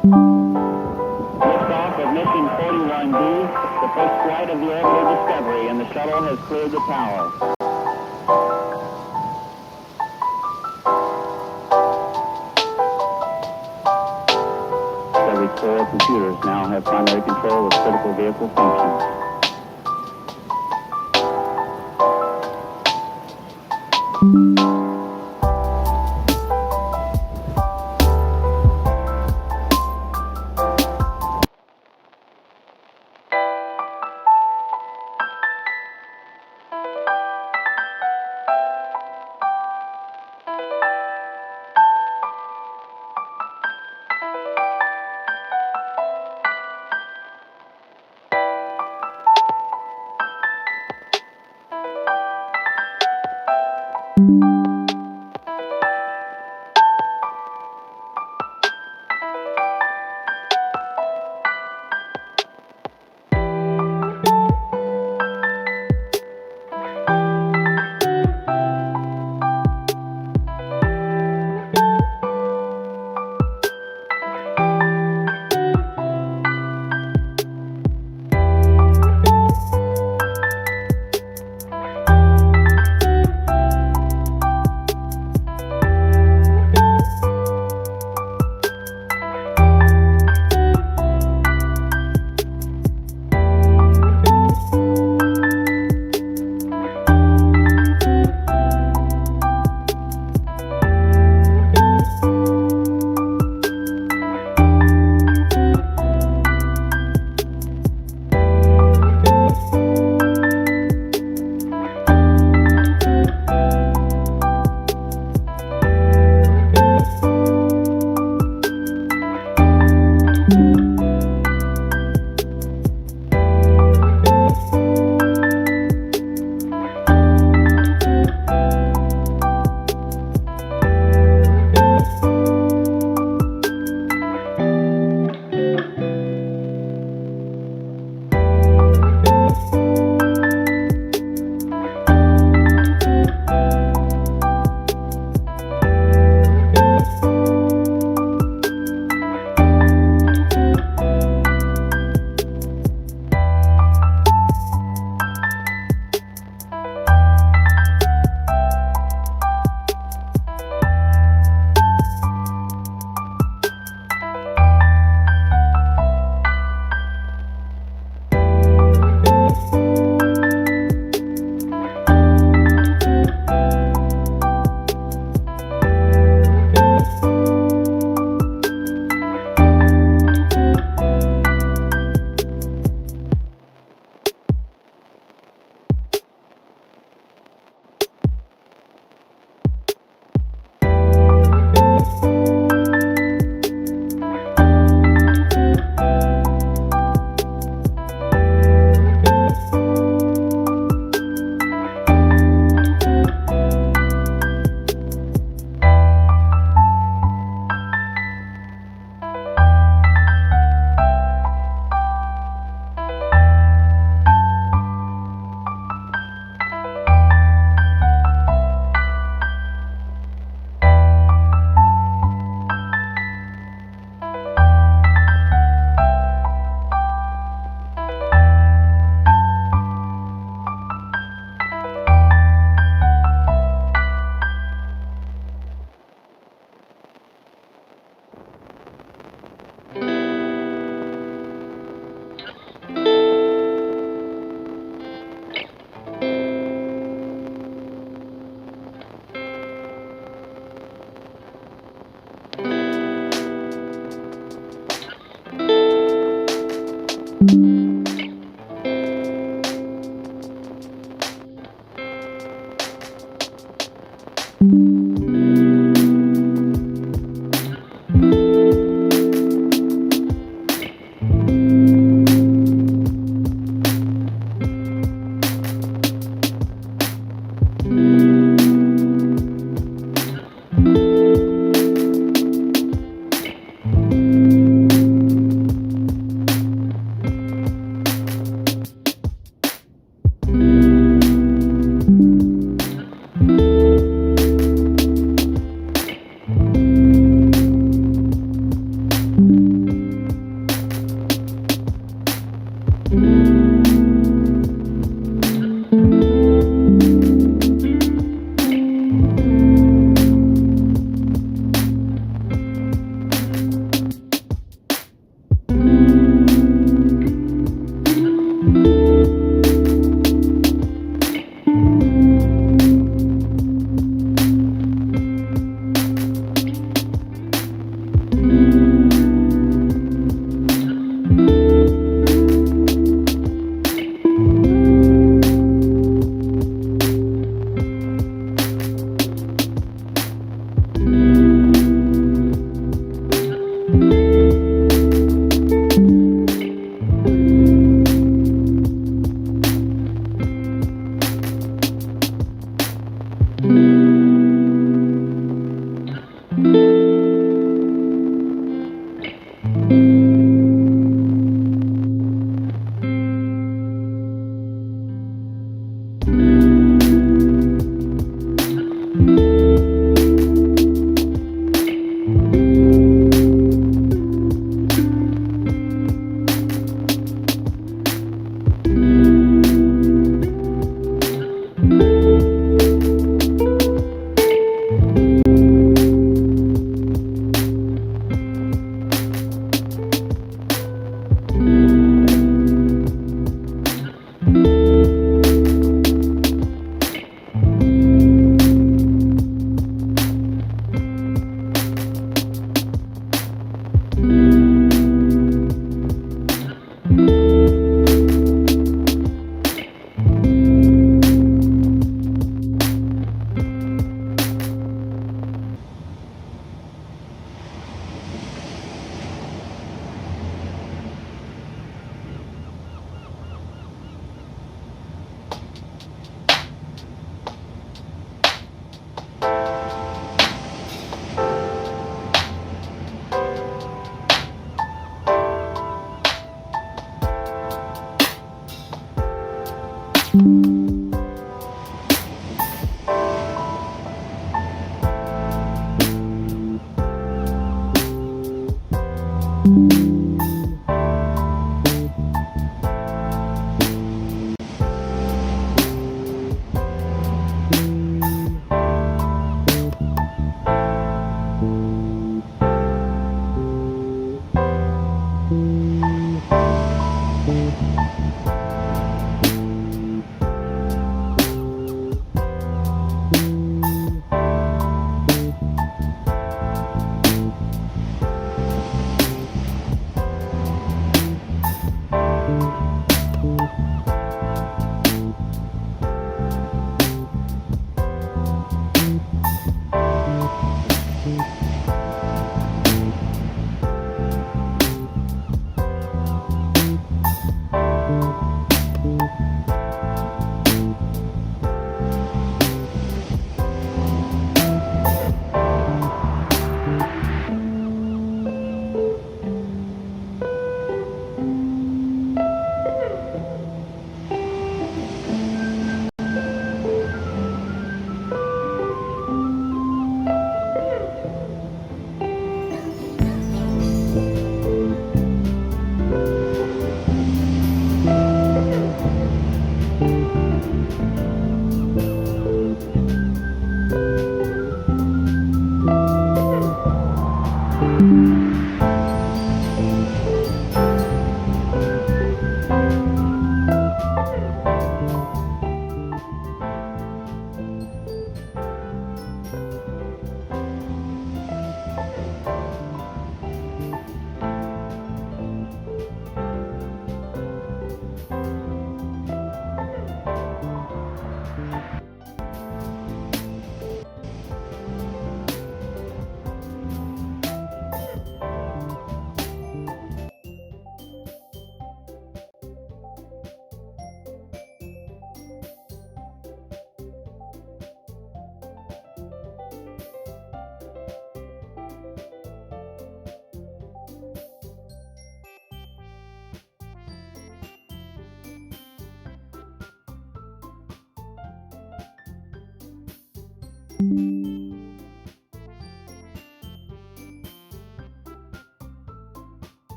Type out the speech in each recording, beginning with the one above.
Liftoff of mission 41B, the first flight of the orbital Discovery, and the shuttle has cleared the tower. Every four computers now have primary control of critical vehicle functions.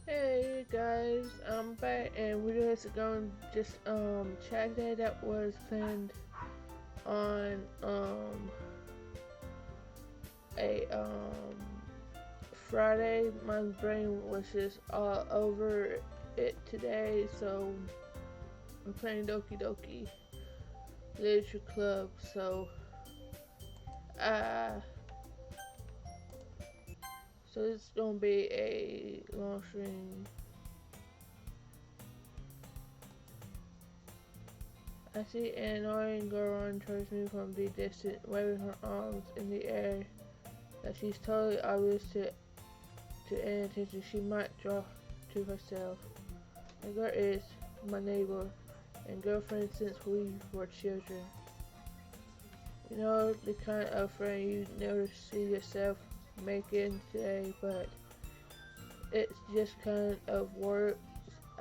Hey guys, I'm back and we're just going to just track day that was planned on a Friday. My brain was just all over it today, so we're playing Doki Doki Literature Club. Uh so it's gonna be a long stream. I see an annoying girl run towards me from the distance, waving her arms in the air that she's totally obvious to any attention she might draw to herself. The girl is my neighbor and girlfriend since we were children. You know, the kind of friend you never see yourself making today, but it's just kind of works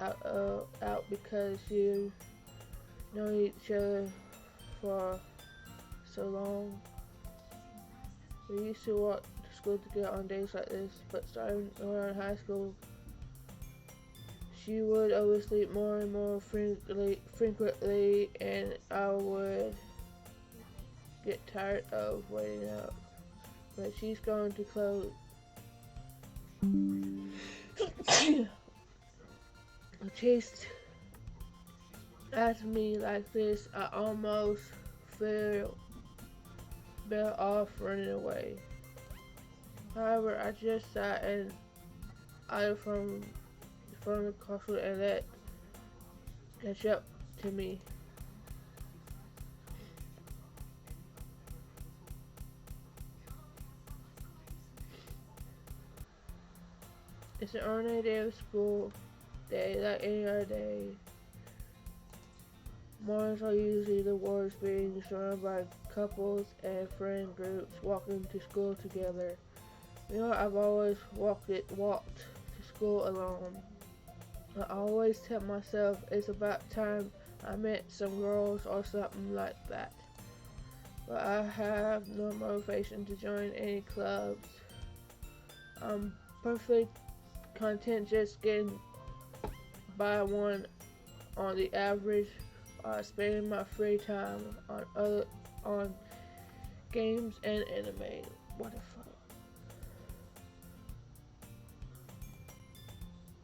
out because you know each other for so long. We used to walk to school together on days like this, but starting around high school, she would oversleep more and more frequently, and I would get tired of waiting up. But she's going to close. Chased at me like this, I almost fell off running away. However, I just sat and eyed from the castle and let catch up to me. It's an ordinary day of school day like any other day. Mornings are usually the worst, being surrounded by couples and friend groups walking to school together. You know, I've always walked to school alone. I always tell myself it's about time I met some girls or something like that. But I have no motivation to join any clubs. I'm perfectly content just getting by on the average, spending my free time on games and anime. What the fuck?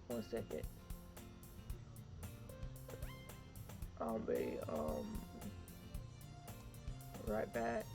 1 second. I'll be right back.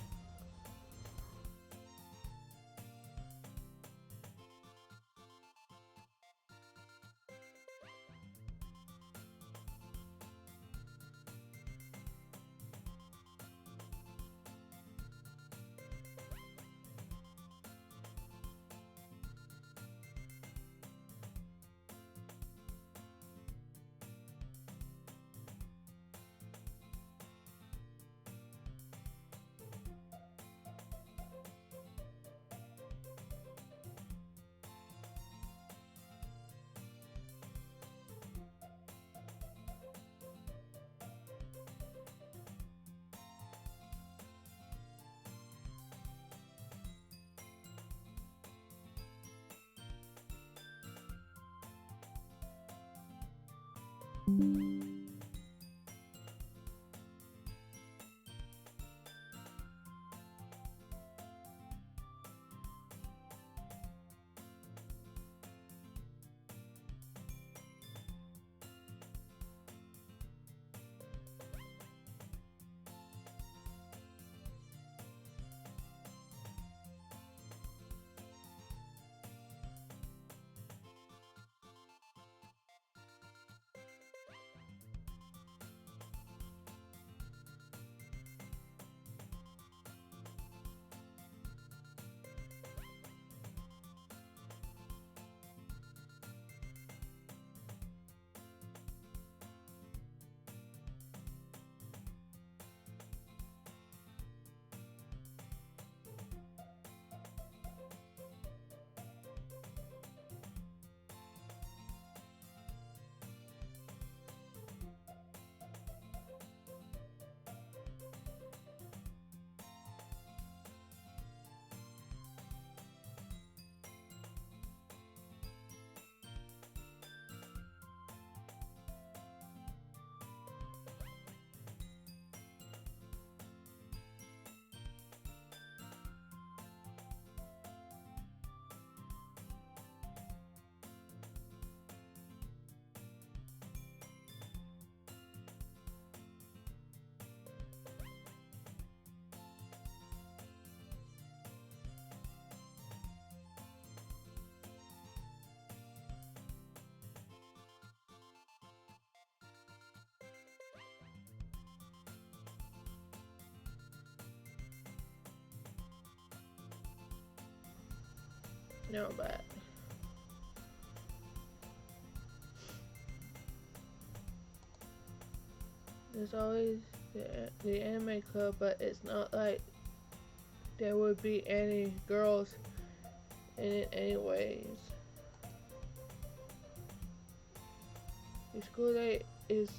Now I'm back. There's always the anime club, but it's not like there would be any girls in it anyways. The school day is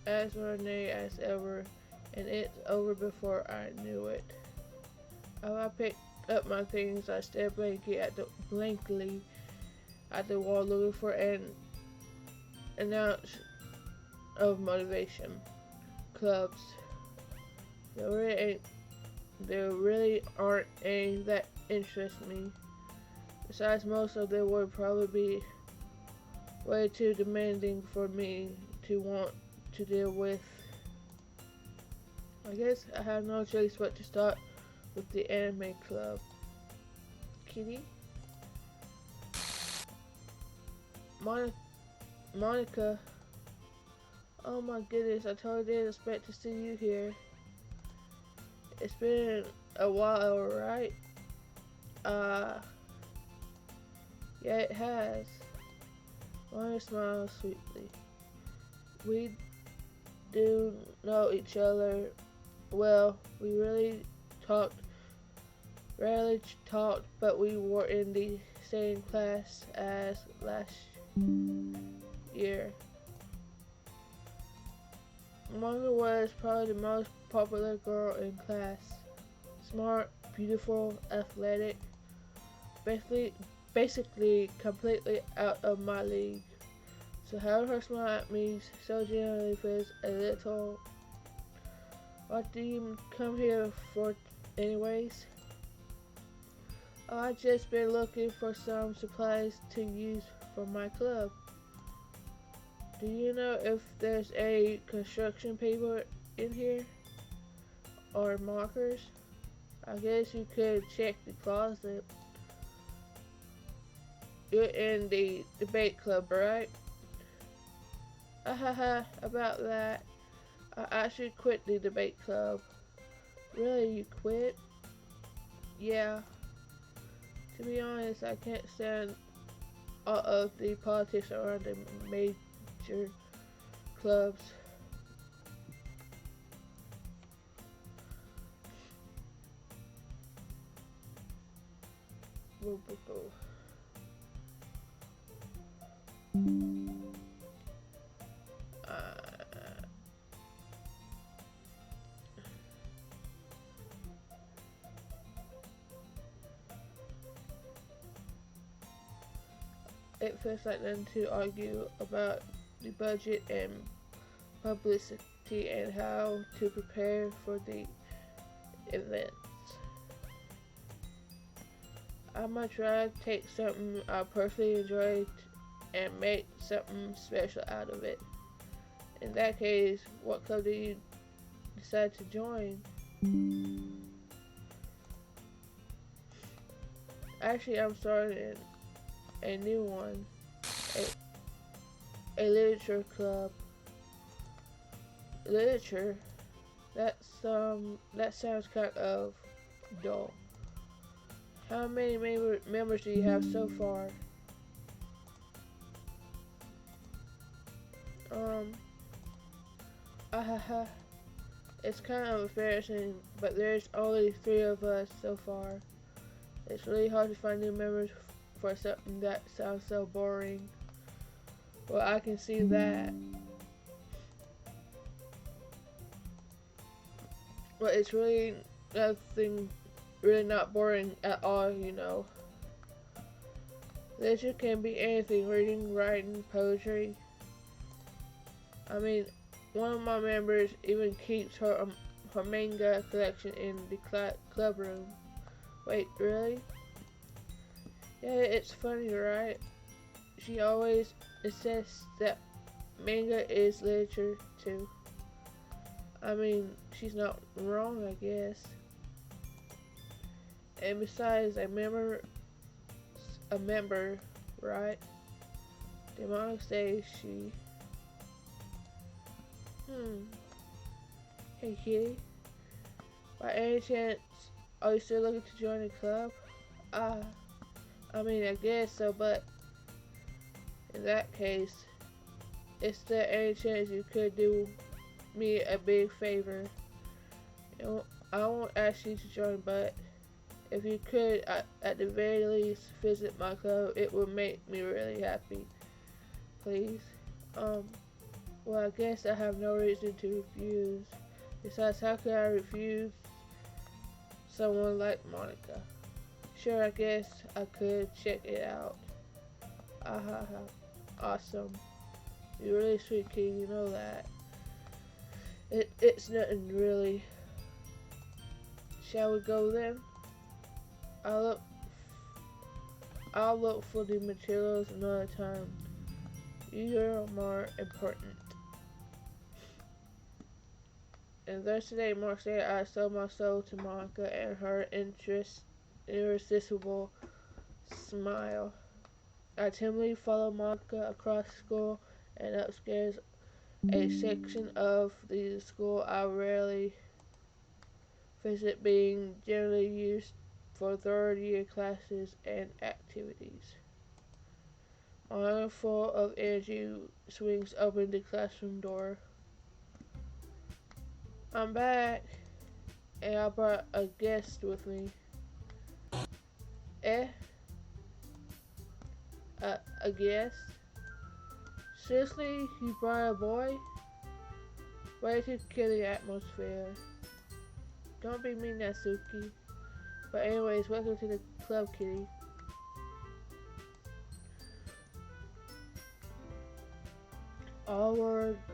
as ordinary as ever, and it's over before I knew it. As I picked up my things, I stared blankly at the wall, looking for an ounce of motivation. Clubs. There really aren't any that interest me. Besides, most of them would probably be way too demanding for me to want to deal with. I guess I have no choice but to start with the anime club. Kitty? Monica? Oh my goodness, I totally didn't expect to see you here. It's been a while, right? Yeah, it has. Monica smiled sweetly. We do know each other well. We rarely talked, but we were in the same class as last year. Monica was probably the most popular girl in class. Smart, beautiful, athletic, basically completely out of my league. So having her smile at me so genuinely feels a little... What do you come here for anyways? Oh, I've just been looking for some supplies to use for my club. Do you know if there's any construction paper in here? Or markers? I guess you could check the closet. You're in the debate club, right? Ahaha, about that. I actually quit the debate club. Really, you quit? Yeah. To be honest, I can't stand all of the politics around the major clubs. Boo, boo, boo. It feels like them to argue about the budget and publicity and how to prepare for the events. I might try to take something I personally enjoy and make something special out of it. In that case, what club do you decide to join? Actually, I'm starting a new one, a literature club. Literature? That sounds kind of dull. How many members do you have so far? It's kind of embarrassing, but there's only 3 of us so far. It's really hard to find new members for something that sounds so boring. Well, I can see that. But it's really nothing, really not boring at all, you know. Literature can be anything: reading, writing, poetry. I mean, one of my members even keeps her manga collection in the club room. Wait, really? Yeah, it's funny, right? She always insists that manga is literature too. I mean, she's not wrong, I guess. And besides, a member, right? Demonic says she. Hey, kitty. By any chance, are you still looking to join the club? I mean, I guess so, but in that case, is there any chance you could do me a big favor? You know, I won't ask you to join, but if you could, at the very least, visit my club, it would make me really happy. Please. Well, I guess I have no reason to refuse. Besides, how could I refuse someone like Monica? Sure, I guess I could check it out. Ah ha ha. Awesome. You're really sweet, kid, you know that. It's nothing really. Shall we go then? I'll look I'll look for the materials another time. You're more important. And Thursday marks the day I sold my soul to Monica and her irresistible smile. I timidly followed Monica across school and upstairs, a section of the school I rarely visit, being generally used for third year classes and activities. Monica, full of energy, swings open the classroom door. I'm back, and I brought a guest with me. Eh? A guest? Seriously, you brought a boy? Way to kill the atmosphere. Don't be mean, Natsuki. But anyways, welcome to the club, kitty. All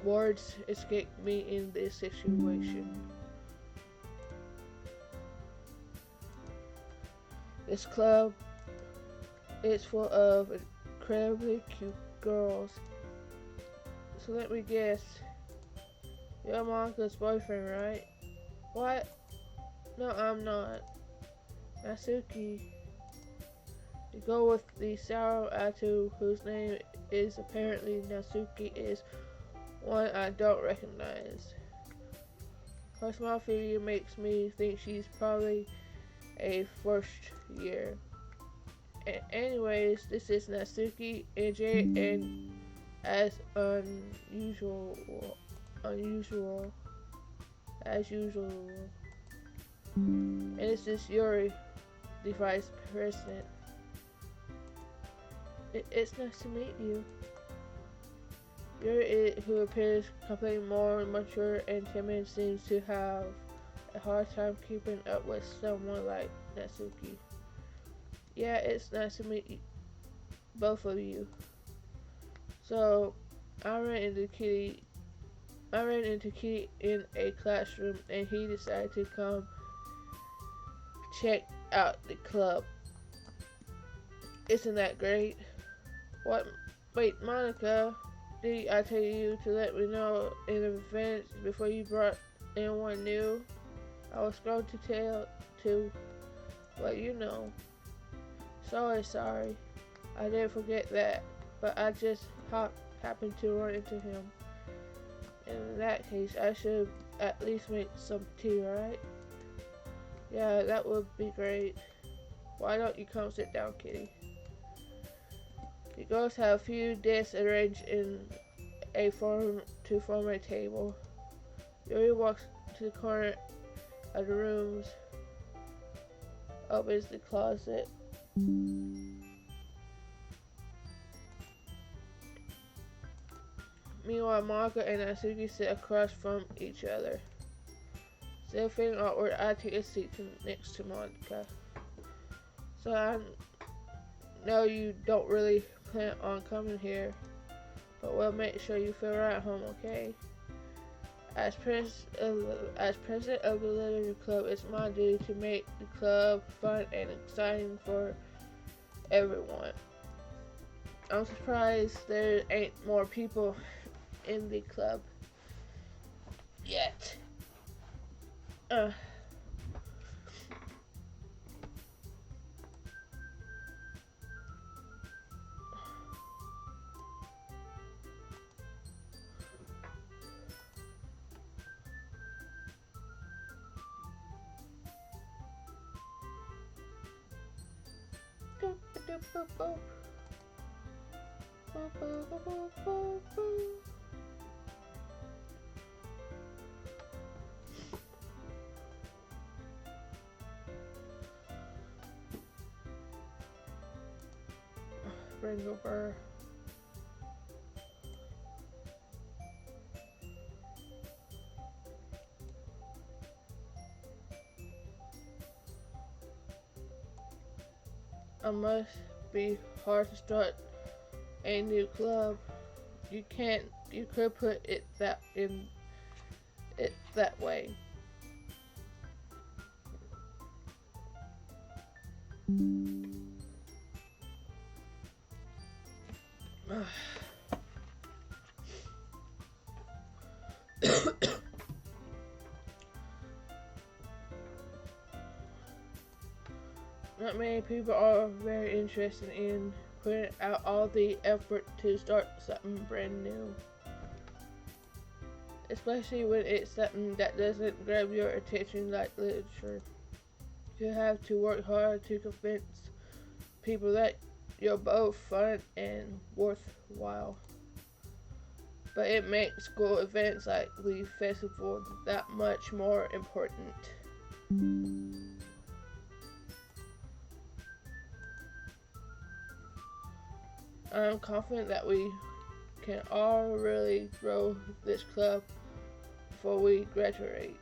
words escape me in this situation. This club is full of incredibly cute girls. So let me guess. You're Monica's boyfriend, right? What? No, I'm not. Natsuki. You go with the sour attitude, whose name is apparently Natsuki, is one I don't recognize. Her small figure makes me think she's probably a first year. Anyways, this is Natsuki NJ, and as unusual as usual. And this is Yuri, the vice president. It's nice to meet you. Yuri, who appears completely more mature and timid, seems to have a hard time keeping up with someone like Natsuki. Yeah, it's nice to meet you, both of you. So, I ran into Kitty in a classroom, and he decided to come check out the club. Isn't that great? What? Wait, Monica, did I tell you to let me know in advance before you brought anyone new? I was going to tell to let you know. Sorry. I didn't forget that, but I just happened to run into him. In that case, I should at least make some tea, right? Yeah, that would be great. Why don't you come sit down, kitty? The girls have a few desks arranged in a form to form a table. Yuri walks to the corner of the rooms, opens the closet. Meanwhile, Monica and Natsuki sit across from each other. Still feeling awkward, I take a seat next to Monica. So I know you don't really plan on coming here, but we'll make sure you feel right at home, okay? As president of the Literature Club, it's my duty to make the club fun and exciting for everyone. I'm surprised there ain't more people in the club yet. Bring over. it must be hard to start a new club. You could put it that way. Not many people are very interested in putting out all the effort to start something brand new. Especially when it's something that doesn't grab your attention like literature. You have to work hard to convince people that you're both fun and worthwhile. But it makes school events like the festival that much more important. I'm confident that we can all really grow this club before we graduate.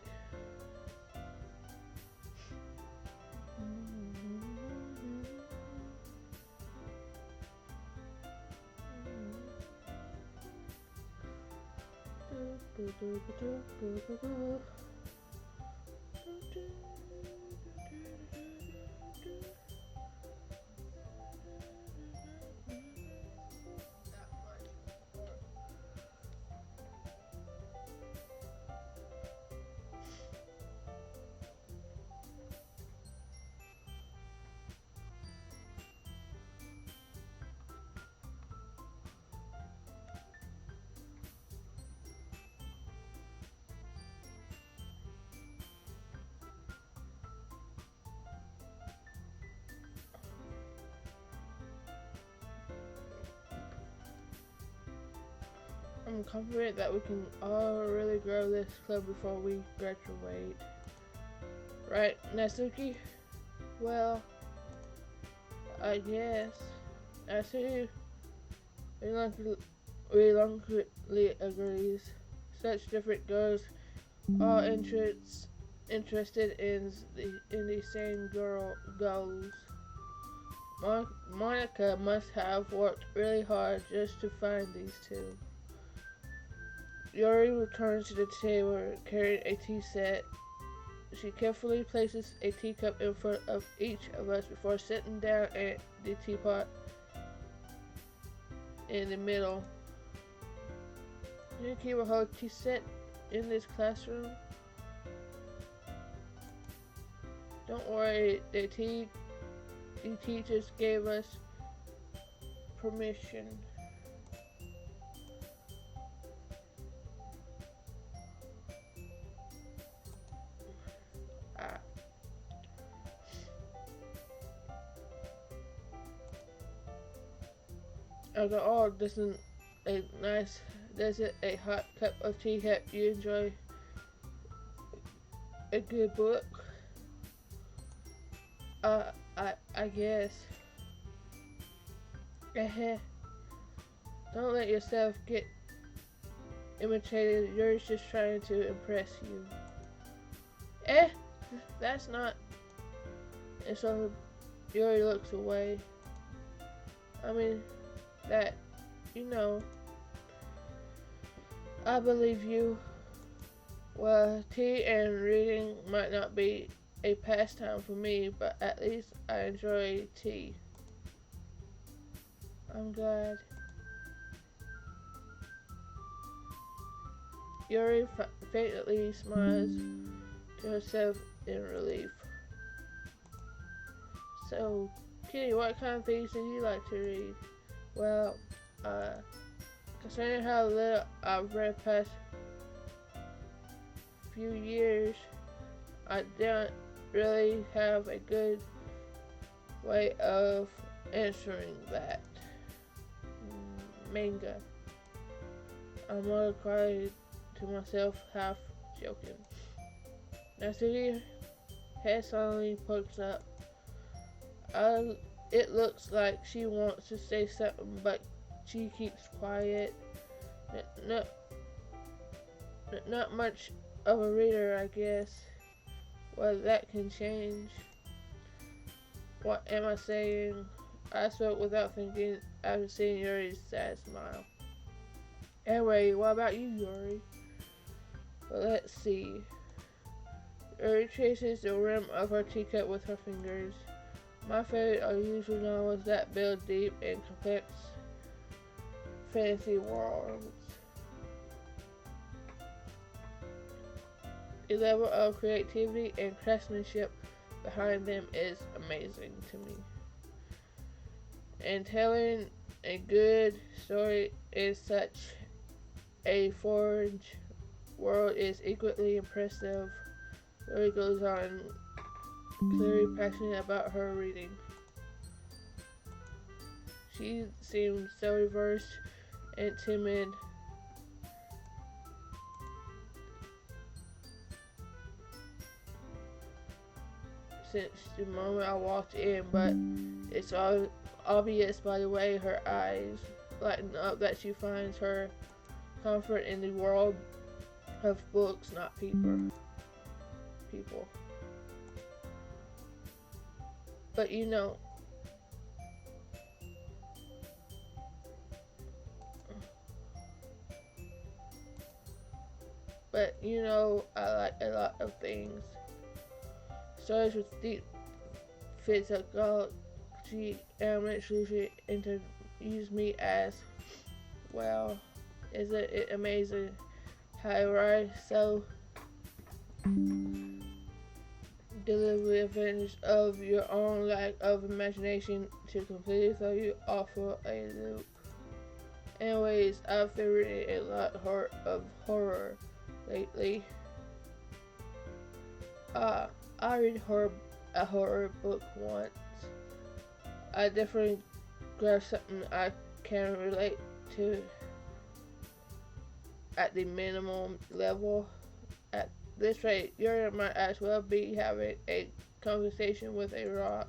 I'm confident that we can all really grow this club before we graduate. Right, Natsuki? Well, I guess. Natsuki reluctantly agrees. Such different girls, all interested in the same goals. Monica must have worked really hard just to find these two. Yuri returns to the table carrying a tea set. She carefully places a teacup in front of each of us before sitting down at the teapot in the middle. You keep a whole tea set in this classroom? Don't worry, the teachers gave us permission. Oh, doesn't a hot cup of tea help you enjoy a good book? I guess. Don't let yourself get imitated. You're just trying to impress you. That's not. And so Yuri looks away. I mean, that, I believe you. Well, tea and reading might not be a pastime for me, but at least I enjoy tea. I'm glad. Yuri faintly smiles to herself in relief. So, Kitty, what kind of things do you like to read? Well, considering how little I've read past few years, I don't really have a good way of answering that. Manga. I'm gonna cry to myself, half joking. Natsuki's head suddenly pokes up. It looks like she wants to say something, but she keeps quiet. Not much of a reader, I guess. Well, that can change. What am I saying? I spoke without thinking after seeing Yuri's sad smile. Anyway, what about you, Yuri? Well, let's see. Yuri traces the rim of her teacup with her fingers. My favorite unusual novels that build deep and complex fantasy worlds. The level of creativity and craftsmanship behind them is amazing to me. And telling a good story in such a foreign world is equally impressive. Lily goes on, clearly passionate about her reading. She seems so reversed and timid. Since the moment I walked in, but it's all obvious by the way her eyes lighten up that she finds her comfort in the world of books, not people. But I like a lot of things. Stories with deep physiology elements usually introduce me as well. Isn't it amazing how a writer so deliberately advantage of your own lack of imagination to completely throw you off of a loop? Anyways, I've been reading a lot of horror lately. I read a horror book once. I definitely grabbed something I can relate to at the minimum level. At this rate, you might as well be having a conversation with a rock.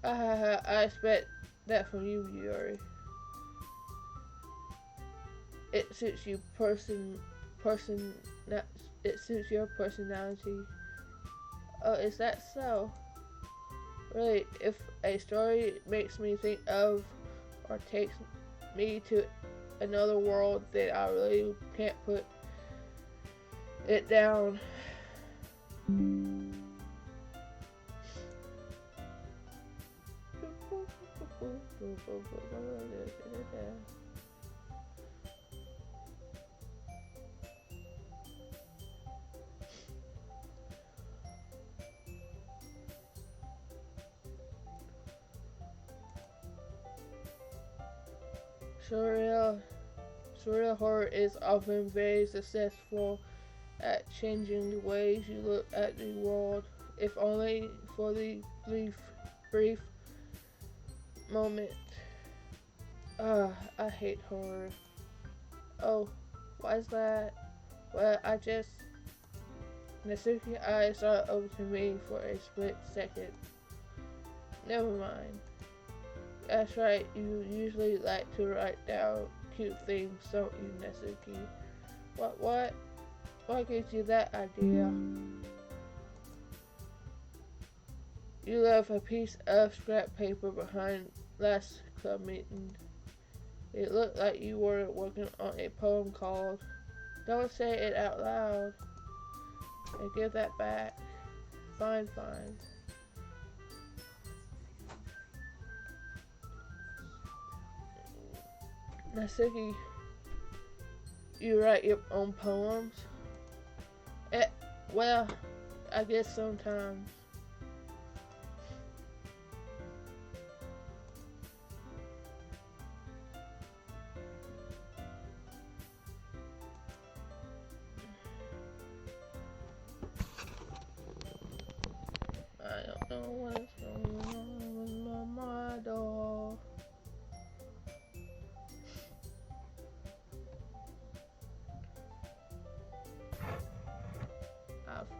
I expect that from you, Yuri. It suits you it suits your personality. Oh, is that so? Really, if a story makes me think of or takes me to another world, then I really can't put it down. Surreal horror is often very successful at changing the ways you look at the world, if only for the brief moment. I hate horror. Oh, why is that? Well, Natsuki's eyes are open to me for a split second. Never mind. That's right, you usually like to write down cute things, don't you, Natsuki? What gives you that idea? You left a piece of scrap paper behind last club meeting. It looked like you were working on a poem called Don't Say It Out Loud. And give that back. Fine. Natsuki, you write your own poems? Well, I guess sometimes. I don't know what's going on with my doll.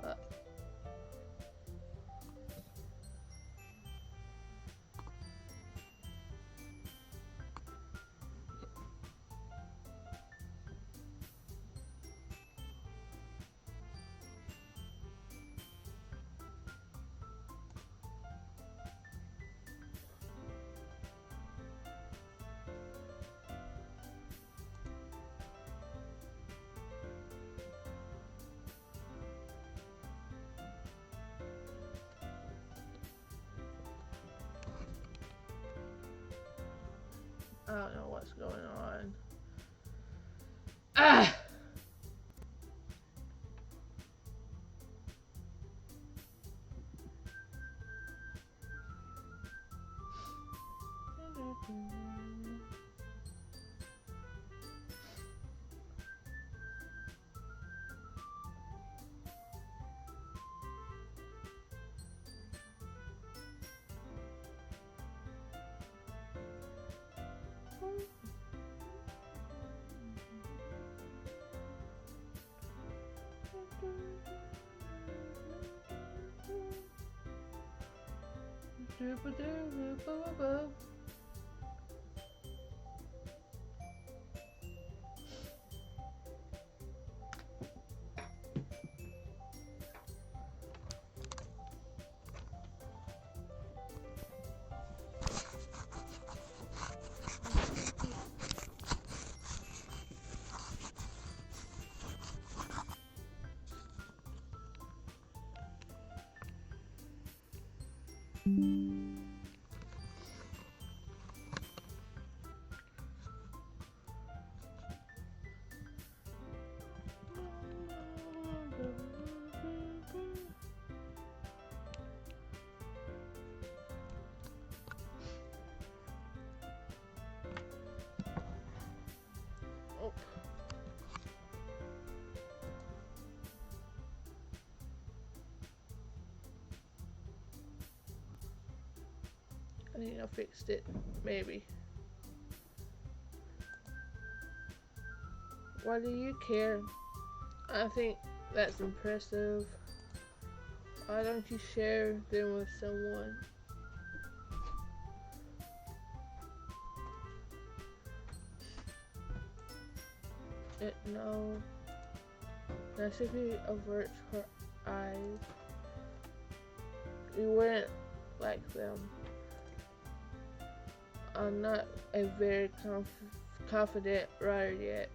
Fuck. don't know what's going on. Ah! Oh. I think I fixed it, maybe. Why do you care? I think that's impressive. Why don't you share them with someone? No. Natsumi averts her eyes. You wouldn't like them. I'm not a very confident writer yet.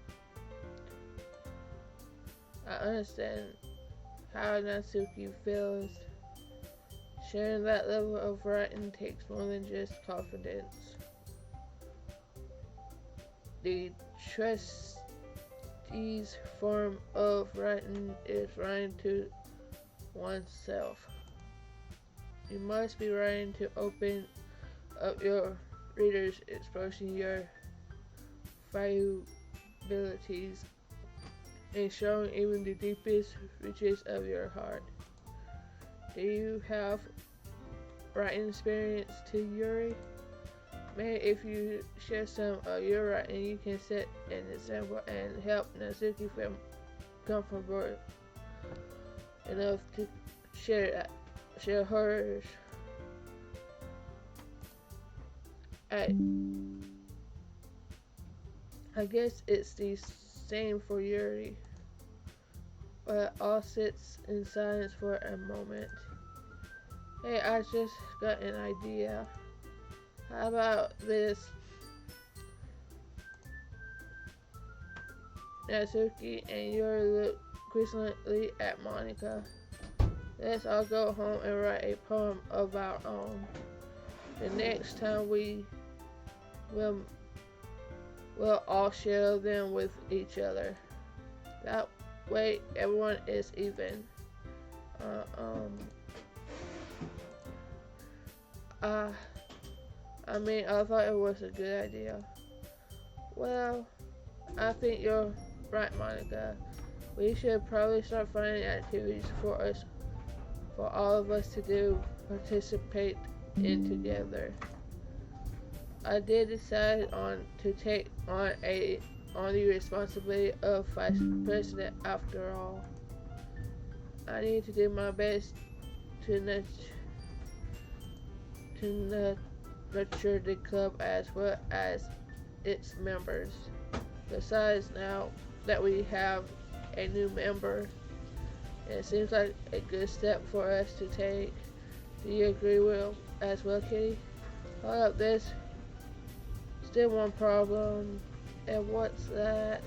I understand how Natsuki feels. Sharing that level of writing takes more than just confidence. The trustee's form of writing is writing to oneself. You must be writing to open up your readers, exposing your vulnerabilities and showing even the deepest reaches of your heart. Do you have writing experience to Yuri? Maybe if you share some of your writing, you can set an example and help Natsuki feel comfortable enough to share hers. I guess it's the same for Yuri, but all sits in silence for a moment. Hey, I just got an idea. How about this? Natsuki and Yuri look quizzically at Monica. Let's all go home and write a poem of our own. The next time we'll all share them with each other. That way everyone is even. I thought it was a good idea. Well, I think you're right, Monica. We should probably start finding activities for all of us to do, participate in together. I did decide to take on the responsibility of vice president after all. I need to do my best to nurture the club as well as its members. Besides, now that we have a new member, it seems like a good step for us to take. Do you agree as well, Kitty? Hold up, there's still one problem. And what's that?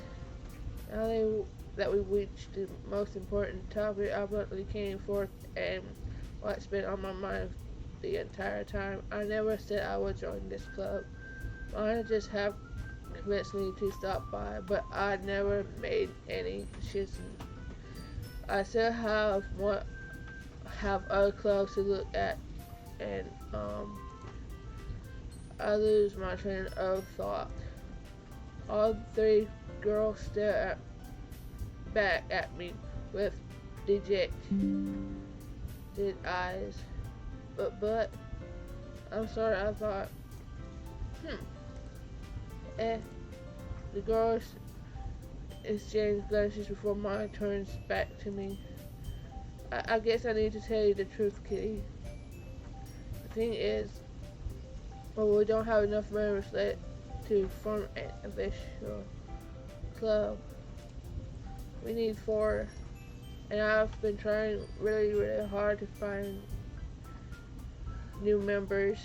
Now that we've reached the most important topic I bluntly came forth and what's been on my mind the entire time. I never said I would join this club. Mine just have convinced me to stop by, but I never made any decisions. I still have other clubs to look at, and I lose my train of thought. All three girls stare back at me with dejected eyes. But I'm sorry. I thought, eh. The girls exchange glances before mine turns back to me. I guess I need to tell you the truth, Kitty. The thing is, well, we don't have enough members left to form an official club. We need 4, and I've been trying really, really hard to find new members.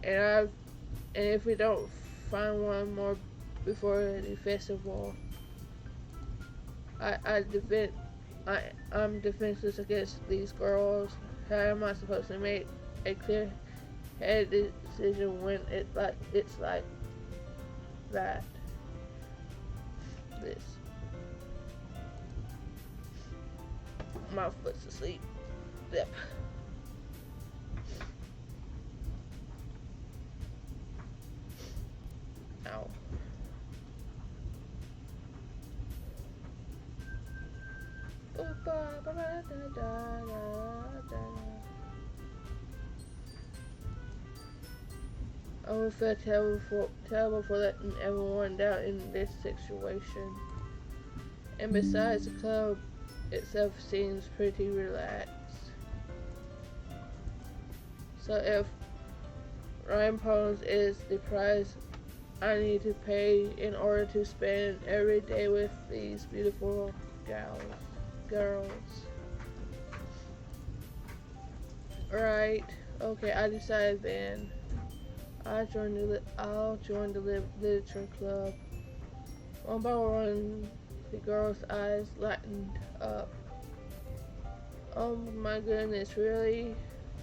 And if we don't find one more before the festival, I'm defenseless against these girls. How am I supposed to make a clear-headed decision when it's like that? This. My foot's asleep. Yep. Ow. I would feel terrible for letting everyone down in this situation. And besides, the club itself seems pretty relaxed. So if Ryan Poems is the price I need to pay in order to spend every day with these beautiful girls. Right. Okay, I decided then. I'll join the literature club. One by one, the girl's eyes lightened up. Oh my goodness, really?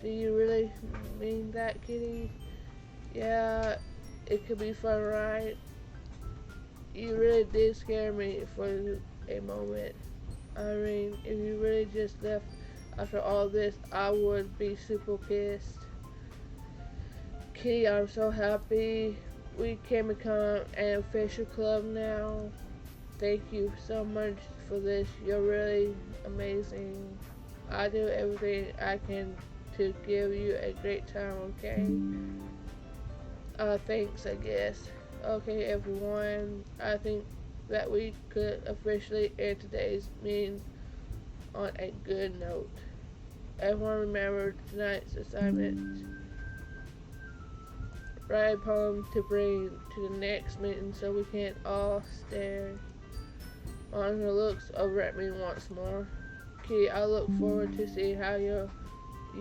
Do you really mean that, Kitty? Yeah, it could be fun, right? You really did scare me for a moment. I mean, if you really just left after all this, I would be super pissed. Kitty, I'm so happy we can become an official club now. Thank you so much for this. You're really amazing. I do everything I can to give you a great time, okay? Thanks, I guess. Okay, everyone. I think that we could officially end today's meeting on a good note. Everyone remember tonight's assignment. Write a poem to bring to the next meeting so we can all stare. Monica looks over at me once more. Kitty, I look forward to seeing how you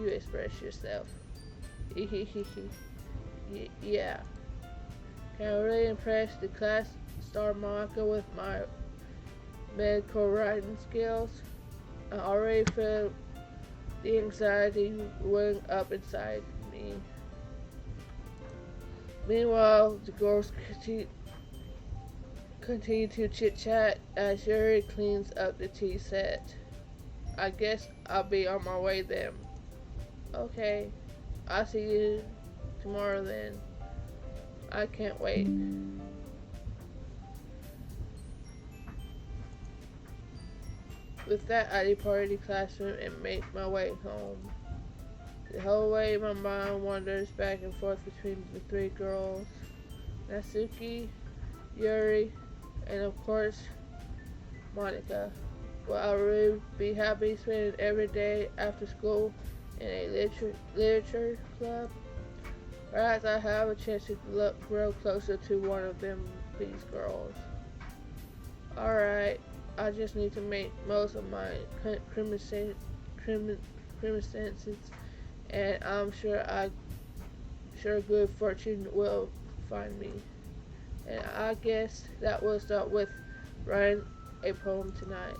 express yourself. Yeah. Can I really impress the class star Monica with my medical writing skills? I already feel the anxiety welling up inside me. Meanwhile, the girls continue to chit-chat as Yuri cleans up the tea set. I guess I'll be on my way then. Okay, I'll see you tomorrow then. I can't wait. With that, I depart the classroom and make my way home. The whole way, my mind wanders back and forth between the 3 girls, Natsuki, Yuri, and of course, Monica. Will I really be happy spending every day after school in a literature club? Perhaps I have a chance to grow closer to one of these girls. Alright, I just need to make most of my criminescences, and I'm sure good fortune will find me. And I guess that will start with writing a poem tonight.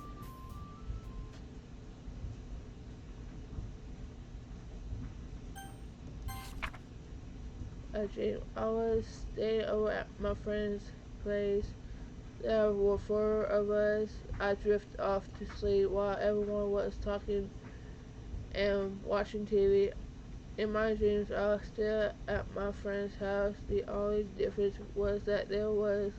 a dream. I was staying over at my friend's place. There were four of us. I drifted off to sleep while everyone was talking and watching TV. In my dreams, I was still at my friend's house. The only difference was that there were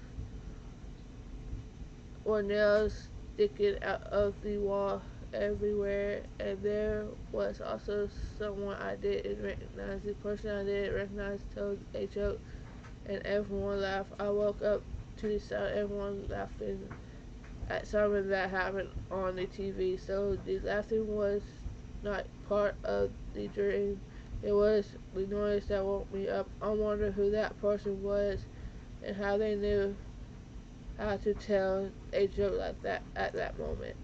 nails sticking out of the wall everywhere, and there was also someone I didn't recognize. The person I didn't recognize told a joke, and everyone laughed. I woke up to the sound of everyone laughing at something that happened on the TV. So the laughing was not part of the dream. It was the noise that woke me up. I wonder who that person was and how they knew how to tell a joke like that at that moment.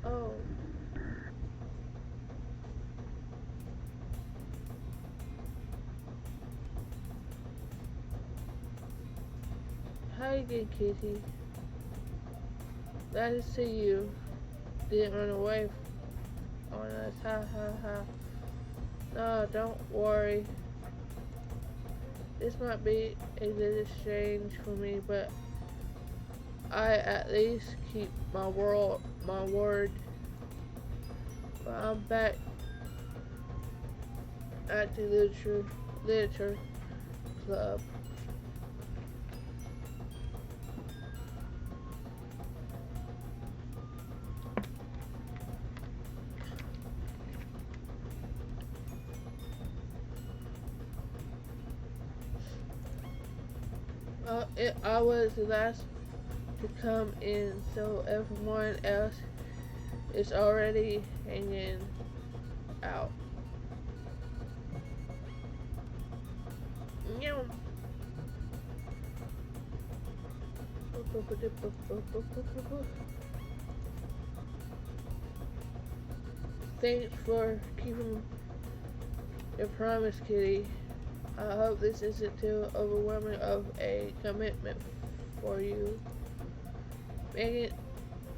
Oh, hi again, Kitty. Glad to see you. Didn't run away on us. Ha ha ha. No, don't worry. This might be a little strange for me, but I at least keep my word. But I'm back at the literature club. I was the last to come in, so everyone else is already hanging out. Meow. Thanks for keeping your promise, Kitty. I hope this isn't too overwhelming of a commitment for you. Making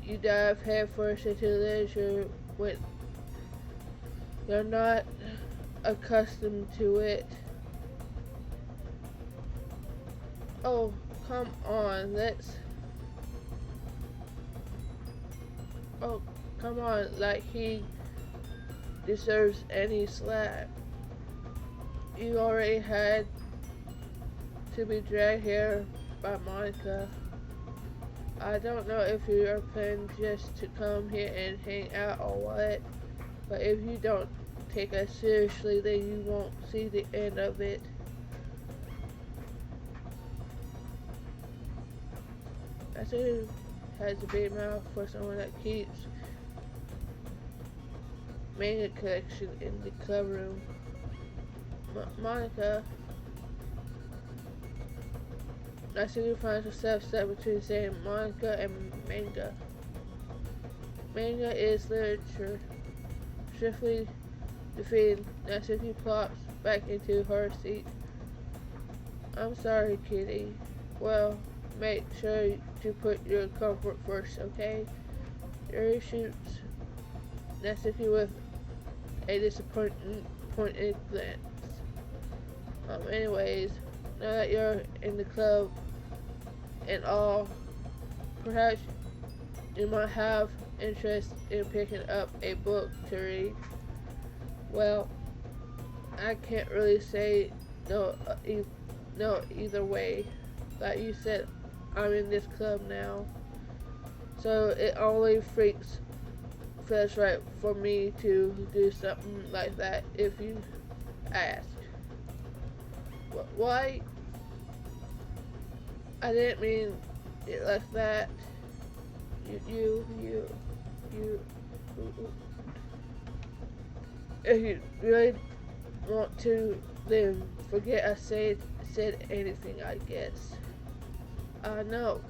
you dive headfirst into literature when you're not accustomed to it. Oh, come on, Oh, come on, like he deserves any slack. You already had to be dragged here by Monica. I don't know if you are planning just to come here and hang out or what, but if you don't take us seriously, then you won't see the end of it. I think it has a big mouth for someone that keeps manga collection in the club room. Monica, I see you find yourself stuck between saying Monica and manga. Manga is literature. Swiftly defeated, Natsuki plops back into her seat. I'm sorry, Kitty. Well, make sure to put your comfort first, okay? Yuri shoots Natsuki with a disappointed glance. Anyways, now that you're in the club and all, perhaps you might have interest in picking up a book to read? Well, I can't really say no, no either way. Like you said, I'm in this club now, so it only feels right for me to do something like that. If you ask, why? I didn't mean it like that. You. If you really want to, then forget I said anything. I guess. No.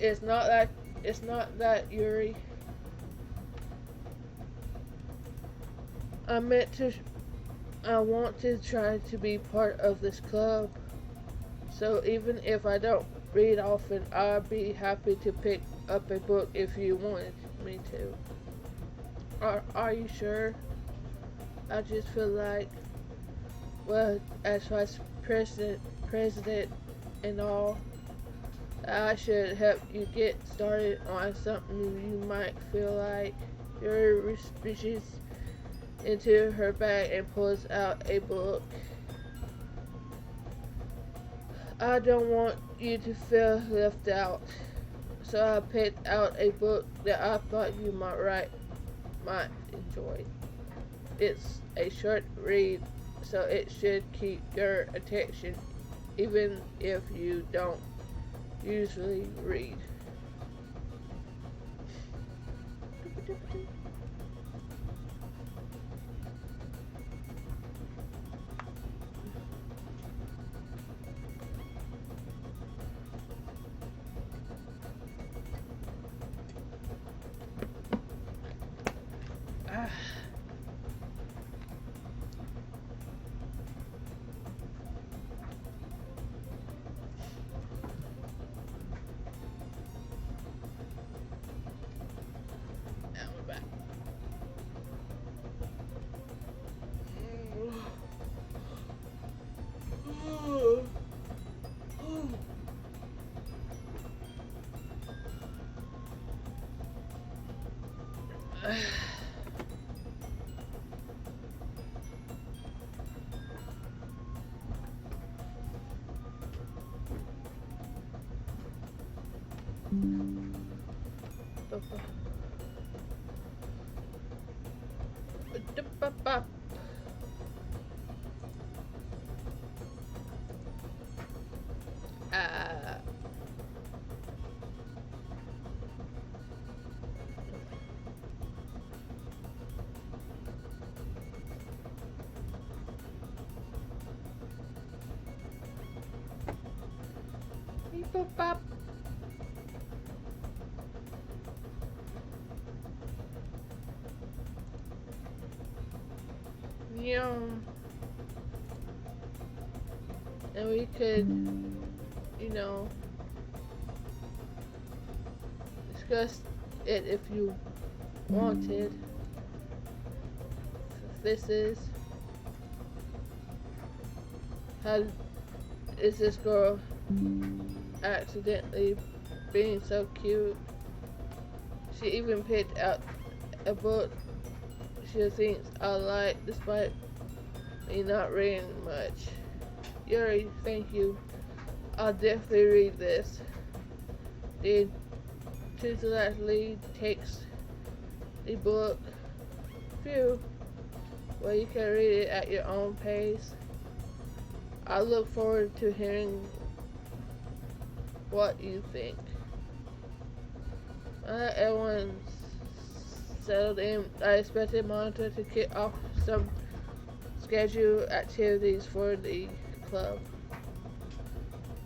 It's not that. It's not that, Yuri. I meant to. I want to try to be part of this club. So even if I don't read often, I'd be happy to pick up a book if you wanted me to. Are you sure? I just feel like, well, as vice president and all, I should help you get started on something you might feel like. Yuri reaches into her bag and pulls out a book. I don't want you to feel left out, so I picked out a book that I thought you might enjoy. It's a short read, so it should keep your attention, even if you don't usually read. Now we're back. Bop. Yeah. And we could, discuss it if you wanted. This is how is this girl accidentally being so cute? She even picked out a book she thinks I like, despite me not reading much. Yuri, thank you. I'll definitely read this. The tutelary lead takes the book. Phew. Well, you can read it at your own pace. I look forward to hearing what you think. Everyone's settled in. I expected Monitor to kick off some scheduled activities for the club,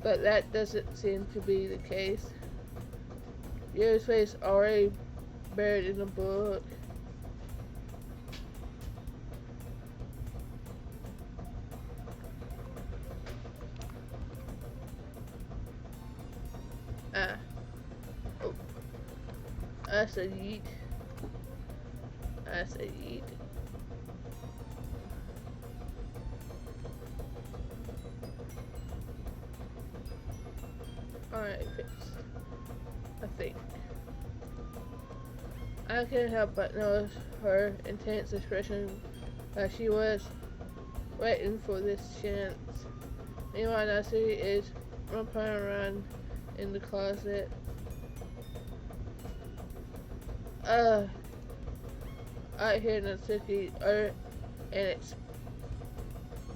but that doesn't seem to be the case. Yuri's face already buried in the book. Oh. I said yeet. Alright, fixed. I think. I can't help but notice her intense expression as she was waiting for this chance. Meanwhile, Nancy is rumping around in the closet. I hear Natsuki utter an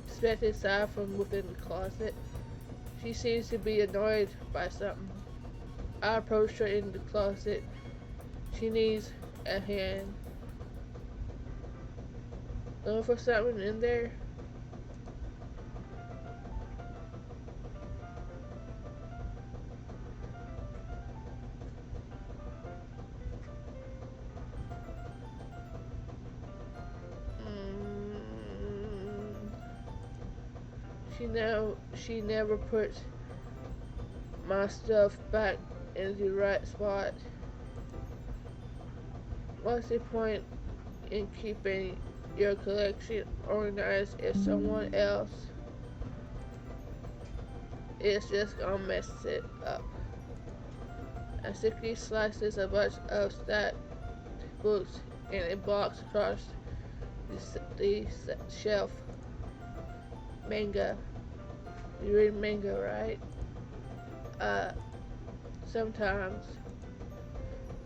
expected sigh from within the closet. She seems to be annoyed by something. I approach her in the closet. She needs a hand. Looking for something in there? She never puts my stuff back in the right spot. What's the point in keeping your collection organized if someone else is just gonna mess it up? Asiki slices a bunch of stacked books in a box across the shelf. Manga. You read manga, right? Sometimes.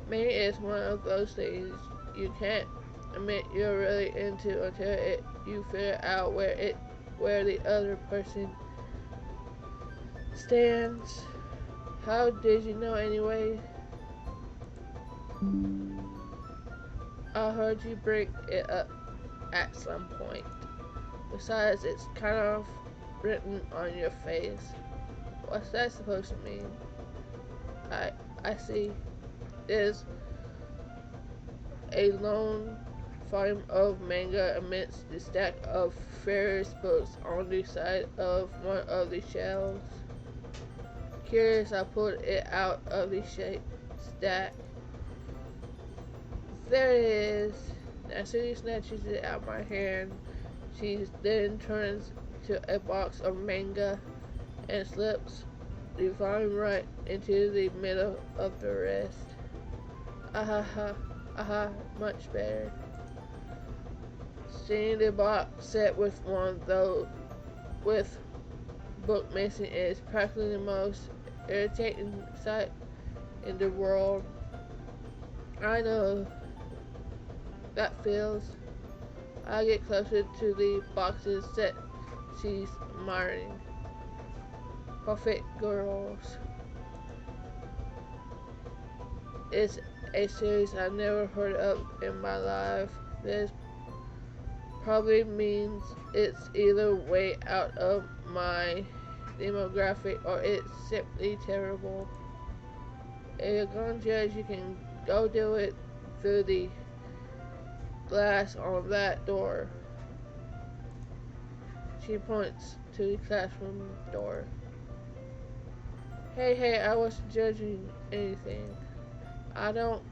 Manga is one of those things you can't admit you're really into until you figure out where the other person stands. How did you know anyway? I heard you bring it up at some point. Besides, it's kind of written on your face. What's that supposed to mean? I see. There's a lone volume of manga amidst the stack of various books on the side of one of the shelves. Curious, I pulled it out of the stack. There it is. Natsuki snatches it out of my hand. She then turns to a box of manga and slips the volume right into the middle of the rest. Much better. Seeing the box set with one though with book missing is practically the most irritating sight in the world. I know that feels. I get closer to the boxes set she's admiring. Perfect girls. It's a series I've never heard of in my life. This probably means it's either way out of my demographic or it's simply terrible. If you're gonna judge, you can go do it through the glass on that door. She points to the classroom door. Hey, I wasn't judging anything. I didn't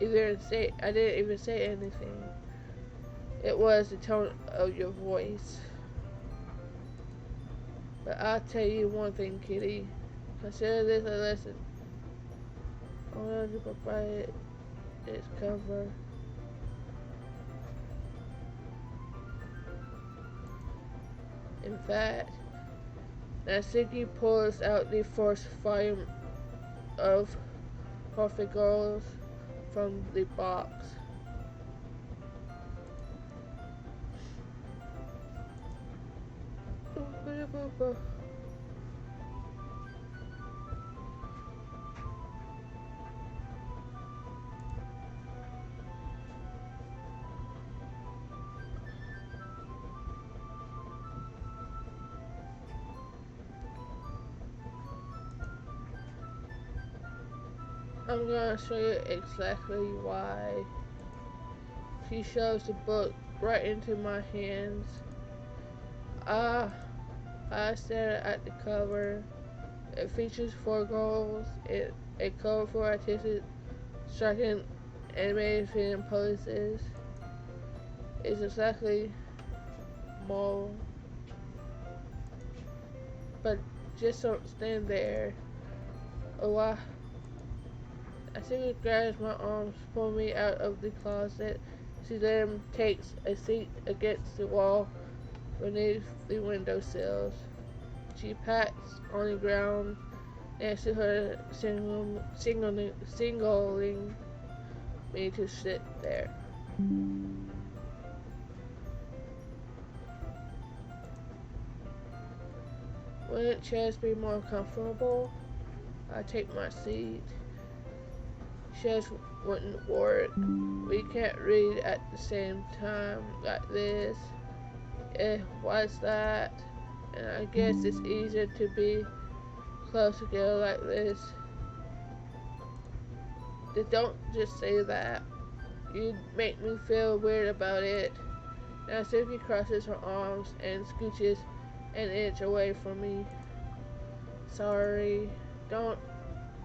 even say anything. It was the tone of your voice. But I'll tell you one thing, Kitty. Consider this a lesson. I wanted to provide its cover. In fact, Natsuki pulls out the first volume of Perfect Girls from the box. I'm gonna show you exactly why. She shoves the book right into my hands. I stare at the cover. It features 4 girls in a colorful, artistic, striking, animated film poses. It's exactly more. But just don't stand there. Oh, I simply grabs my arms, pull me out of the closet. She then takes a seat against the wall beneath the windowsills. She pats on the ground next to her, singling me to sit there. Wouldn't chairs be more comfortable? I take my seat. Chairs wouldn't work. We can't read at the same time like this. Why's that? And I guess it's easier to be close together like this. Don't just say that. You'd make me feel weird about it. Now Sophie crosses her arms and scooches an inch away from me. Sorry.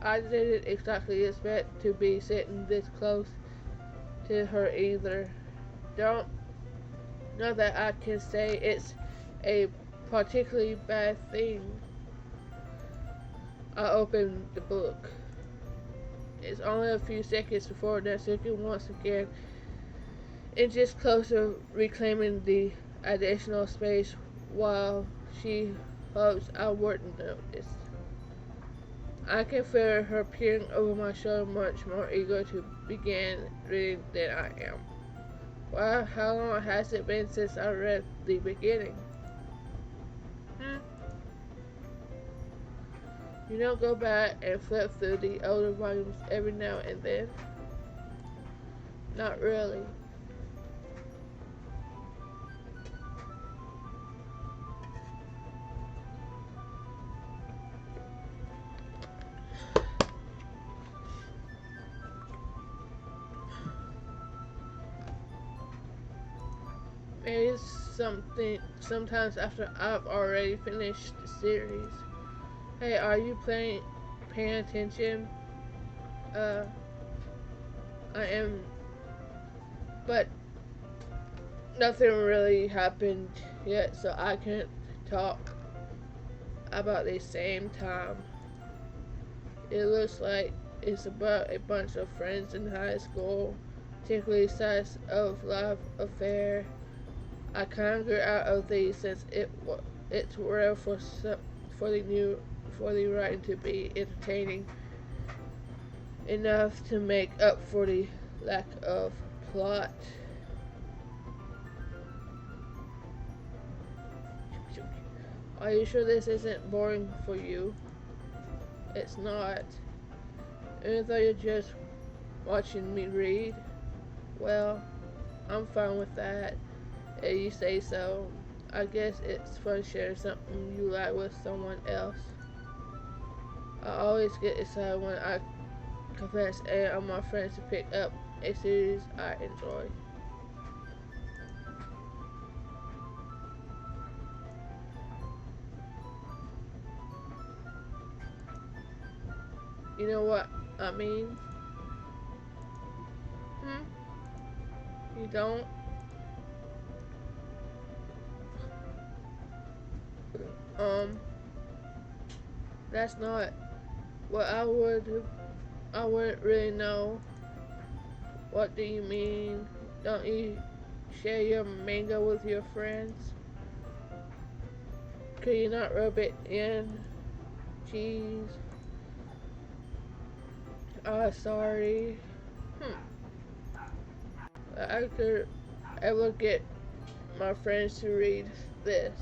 I didn't exactly expect to be sitting this close to her either. Don't know that I can say it's a particularly bad thing. I open the book. It's only a few seconds before Natsuki once again inches closer, reclaiming the additional space while she hopes I wouldn't notice. I can feel her peering over my shoulder, much more eager to begin reading than I am. Well, how long has it been since I read the beginning? You don't go back and flip through the older volumes every now and then? Not really. Maybe sometimes after I've already finished the series. Hey, are you paying attention? I am, but nothing really happened yet, so I can't talk about the same time. It looks like it's about a bunch of friends in high school, particularly size of life affair. I kind of grew out of these since it's rare for the writing to be entertaining enough to make up for the lack of plot. Are you sure this isn't boring for you? It's not. Even though you're just watching me read, well, I'm fine with that. If you say so. I guess it's fun sharing something you like with someone else. I always get excited when I convince any of my friends to pick up a series I enjoy. You know what I mean? You don't? That's not what I wouldn't really know. What do you mean? Don't you share your manga with your friends? Could you not rub it in? Jeez. Sorry. I could ever get my friends to read this.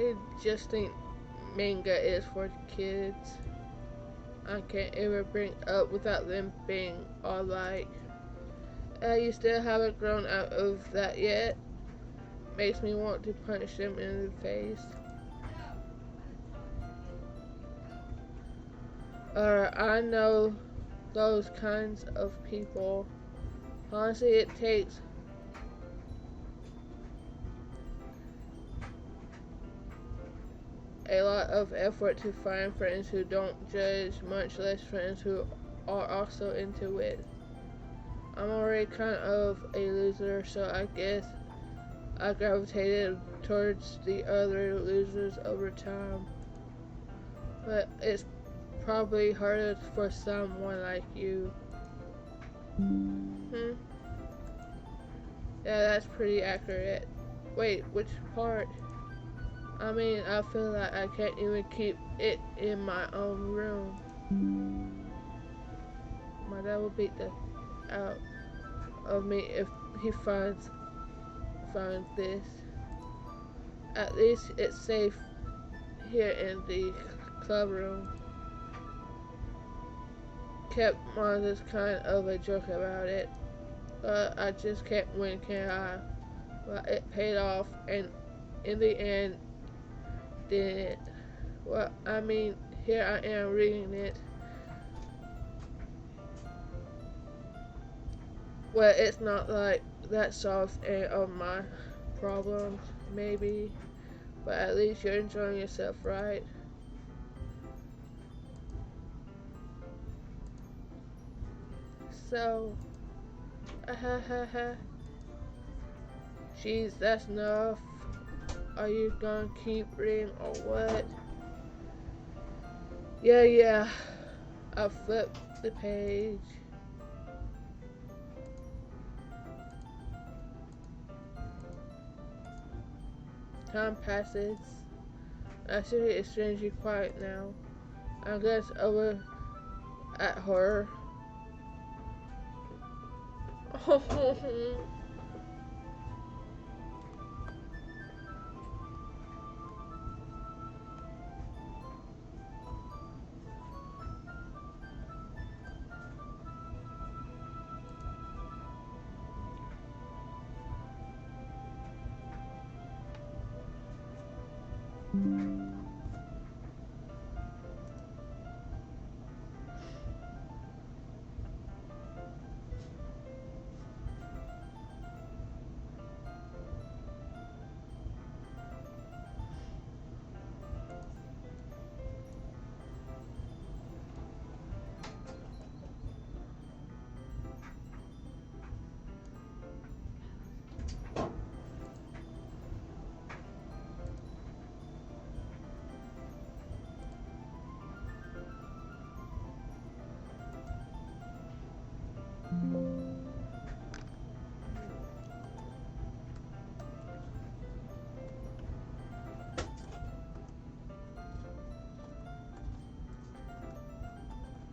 I just think manga is for kids. I can't ever bring up without them being all like, You still haven't grown out of that yet. Makes me want to punch them in the face. I know those kinds of people. Honestly, it takes a lot of effort to find friends who don't judge, much less friends who are also into it. I'm already kind of a loser, so I guess I gravitated towards the other losers over time. But it's probably harder for someone like you. Yeah, that's pretty accurate. Wait, which part? I mean, I feel like I can't even keep it in my own room. My dad will beat the out of me if he finds this. At least it's safe here in the club room. Kept Mom is kind of a joke about it, but I just can't win, can I? Well, it paid off, and in the end, didn't. Well, I mean, here I am reading it. Well, it's not like that solves any of my problems, maybe, but at least you're enjoying yourself, right? So, ha ha ha. Jeez, that's enough. Are you gonna keep reading or what? Yeah. I flipped the page. Time passes. I see it is strangely quiet now. I glance over at her.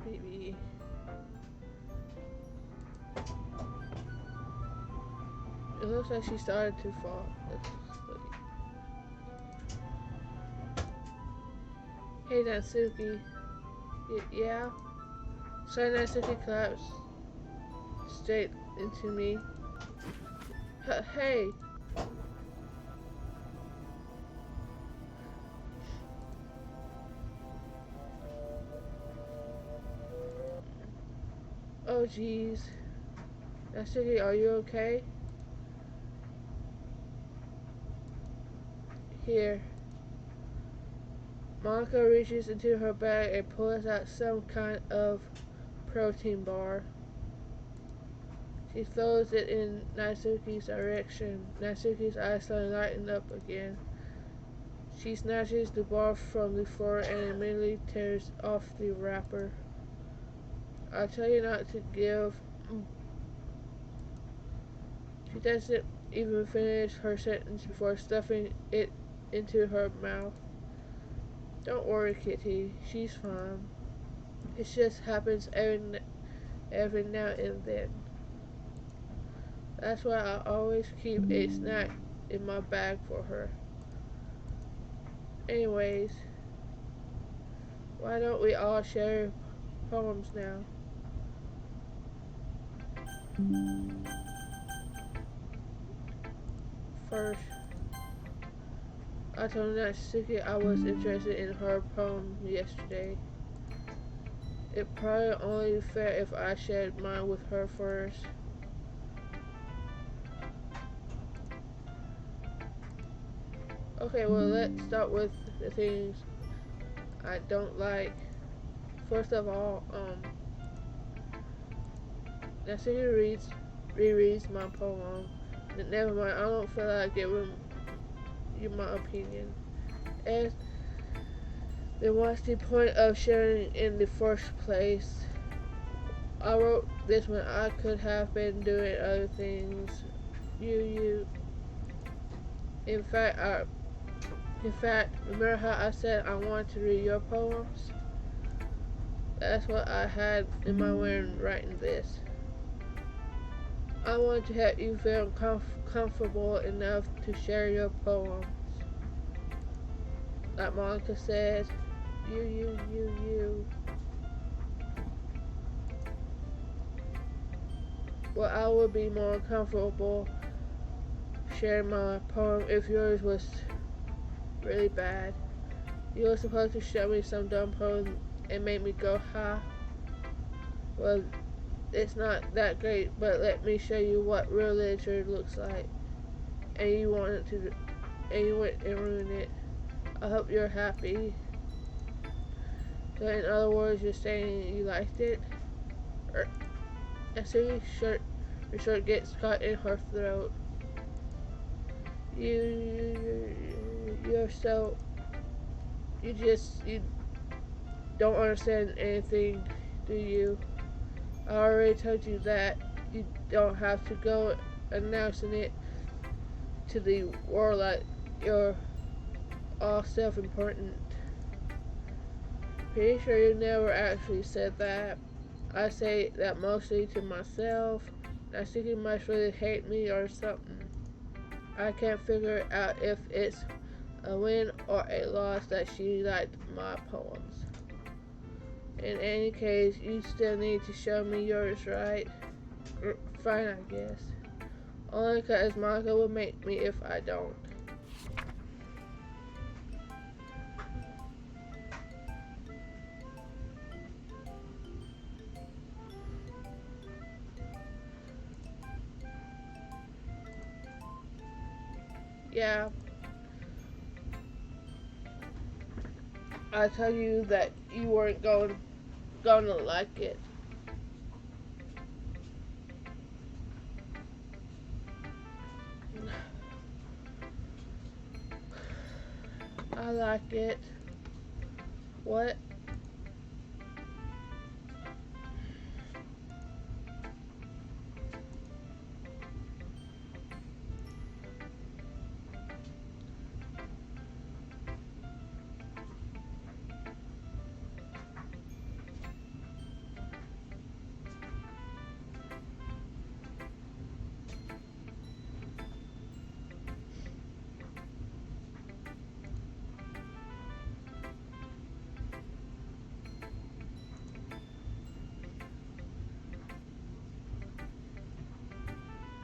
Maybe. It looks like she started to fall asleep. Hey, Natsuki. Yeah? So Natsuki collapsed straight into me. Hey! Oh, jeez. Natsuki, are you okay? Here. Monica reaches into her bag and pulls out some kind of protein bar. She throws it in Natsuki's direction. Natsuki's eyes suddenly lighten up again. She snatches the bar from the floor and immediately tears off the wrapper. I tell you not to give. She doesn't even finish her sentence before stuffing it into her mouth. Don't worry, Kitty. She's fine. It just happens every now and then. That's why I always keep a snack in my bag for her. Anyways, why don't we all share poems now? First, I told Natsuki I was interested in her poem yesterday. It probably only fair if I shared mine with her first. Okay, well, let's start with the things I don't like. First of all, Natsuki rereads my poem. Never mind, I don't feel like giving you my opinion. And then what's the point of sharing in the first place? I wrote this when I could have been doing other things. You. In fact, remember how I said I wanted to read your poems? That's what I had in my when writing this. I wanted to help you feel comfortable enough to share your poems. Like Monica said, you. Well, I would be more comfortable sharing my poem if yours was really bad. You were supposed to show me some dumb poem and make me go, ha. Well, it's not that great, but let me show you what real literature looks like. And you went and ruined it. I hope you're happy. So in other words, you're saying you liked it? As soon as your shirt gets caught in her throat. You're so, you don't understand anything, do you? I already told you that you don't have to go announcing it to the world like you're all self-important. Pretty sure you never actually said that. I say that mostly to myself. Natsuki must really hate me or something. I can't figure out if it's a win or a loss that she liked my poems. In any case, you still need to show me yours, right? Fine, I guess. Only because Monica will make me if I don't. Yeah. I tell you that you weren't gonna like it. I like it. What?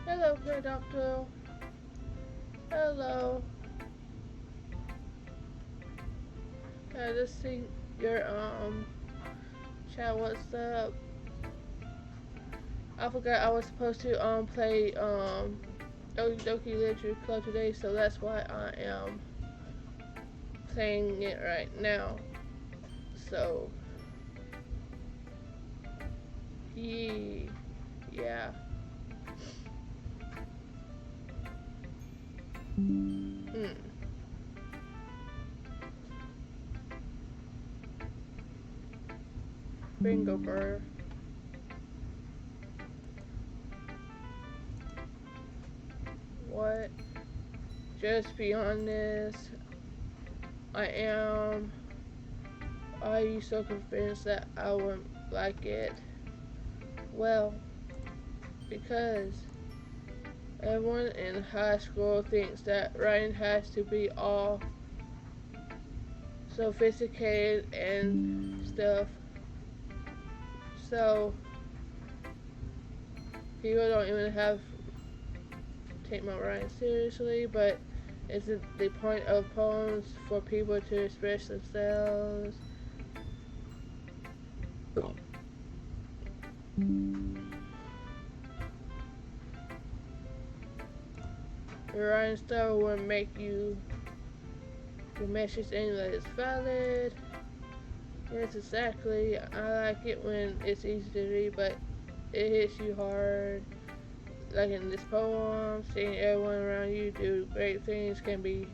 Hello, Pure Doctor. Hello. I just see your chat. What's up? I forgot I was supposed to play Doki Doki Literature Club today, so that's why I am playing it right now. So yeah. Bingo bird. What? Just be honest. I am. Are you so convinced that I wouldn't like it? Well, because everyone in high school thinks that writing has to be all sophisticated and stuff. So People don't even take my writing seriously, but it's the point of poems for people to express themselves. Your writing style will make your message seem like it's valid. Yes, exactly. I like it when it's easy to read, but it hits you hard. Like in this poem, seeing everyone around you do great things can be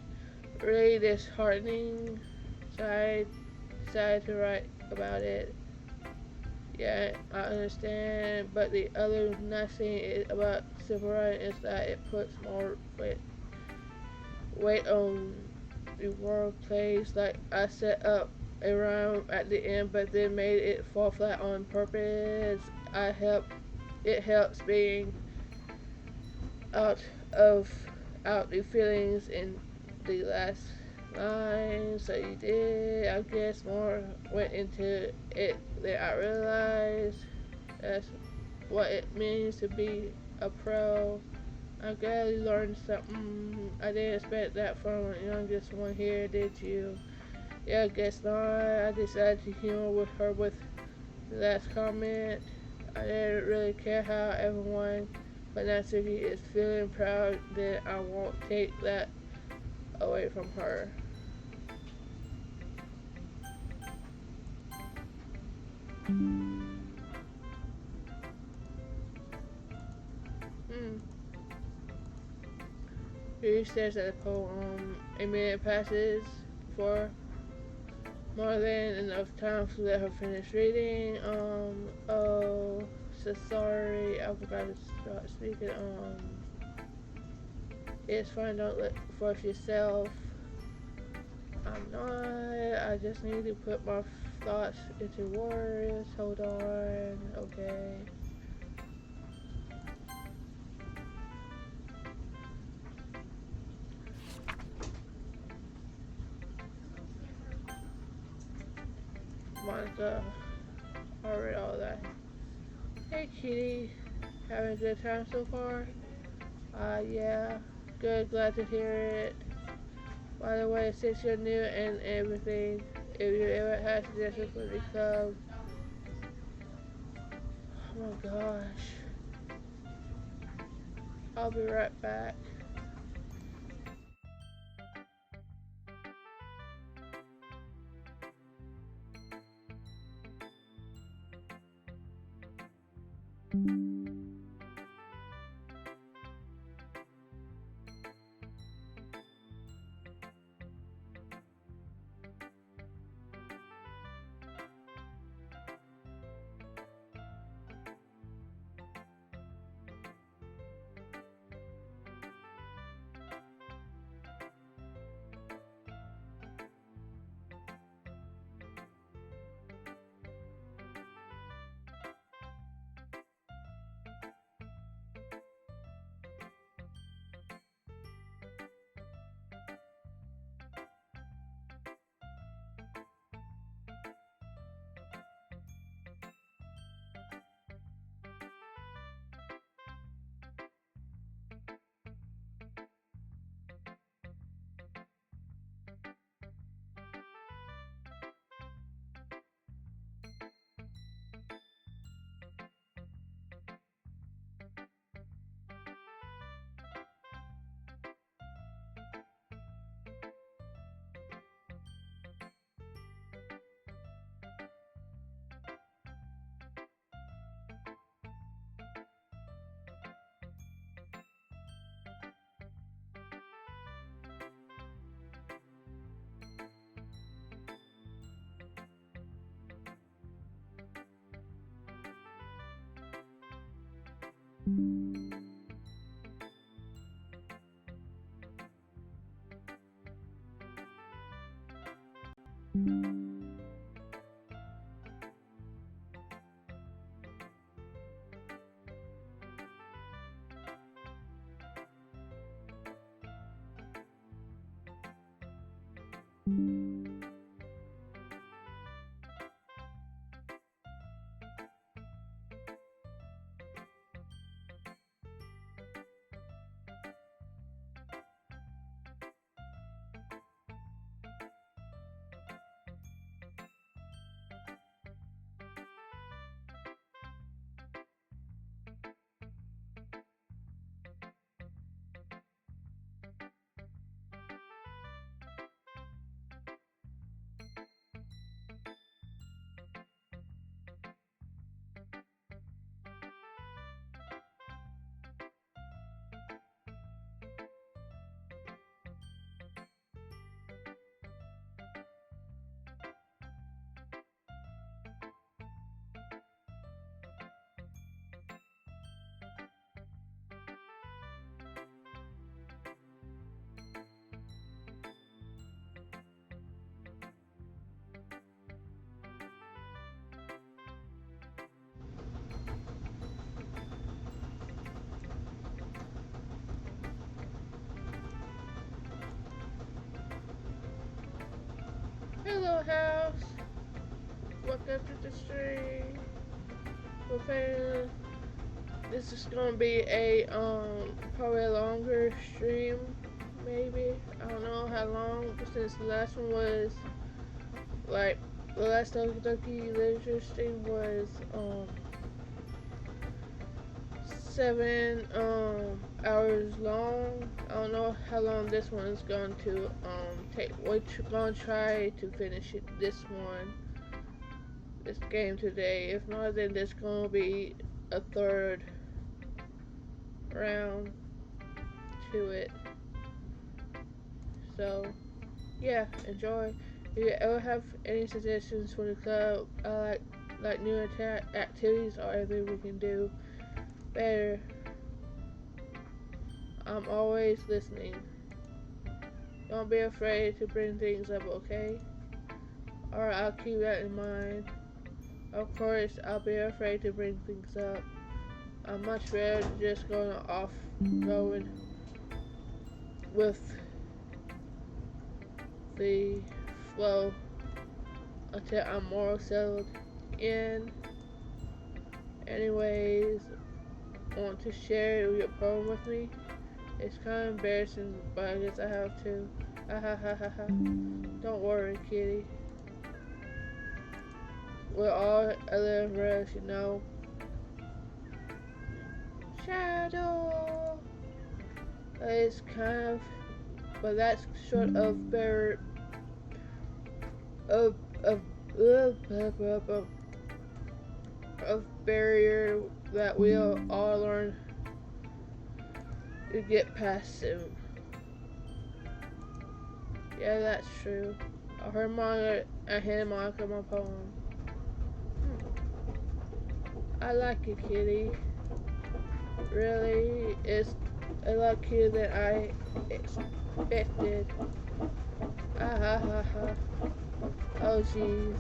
really disheartening. So I decided to write about it. Yeah, I understand, but the other nice thing about simple writing is that it puts more weight on the wordplays. Like I set up a rhyme at the end, but then made it fall flat on purpose. It helps being out of out the feelings in the last line. So you did. I guess more went into it than I realized. That's what it means to be a pro. I glad you learned something. I didn't expect that from the youngest one here, did you? Yeah, I guess not. I decided to humor with her with the last comment. I didn't really care how everyone but Natsuki is feeling proud, then I won't take that away from her. Hmm. He says that the poem, a minute passes for more than enough time to let her finish reading. Oh, so sorry, I forgot to start speaking. It's fine, don't force yourself. I'm not, I just need to put my thoughts into words. Hold on, okay. Monica, I read all that. Hey, Kitty, having a good time so far? Yeah, good, glad to hear it. By the way, since you're new and everything, if you ever had suggestions for the club, oh my gosh, I'll be right back. Hello, house. Welcome to the stream. This is gonna be a probably a longer stream, maybe. I don't know how long, since the last one was like the last Doki literature stream was 7 hours long. I don't know how long this one is going to take. We're gonna try to finish this game today. If not, then there's gonna be a third round to it. So yeah, enjoy. If you ever have any suggestions for the club, like new activities or anything we can do better, I'm always listening. Don't be afraid to bring things up, okay? Or I'll keep that in mind. Of course, I'll be afraid to bring things up. I'm much rather just going with the flow until I'm more settled in. Anyways, want to share your poem with me? It's kind of embarrassing, but I guess I have to. Ha ha ha ha ha. Don't worry, kitty. We're all a little rush, you know. Shadow. It's kind of, but that's sort of of of barrier that we'll all learn to get past soon. Yeah, that's true. I heard manga and hand Monica my poem. I like it, kitty. Really, it's a lot cuter than I expected. Ah ha ha ha. Oh jeez.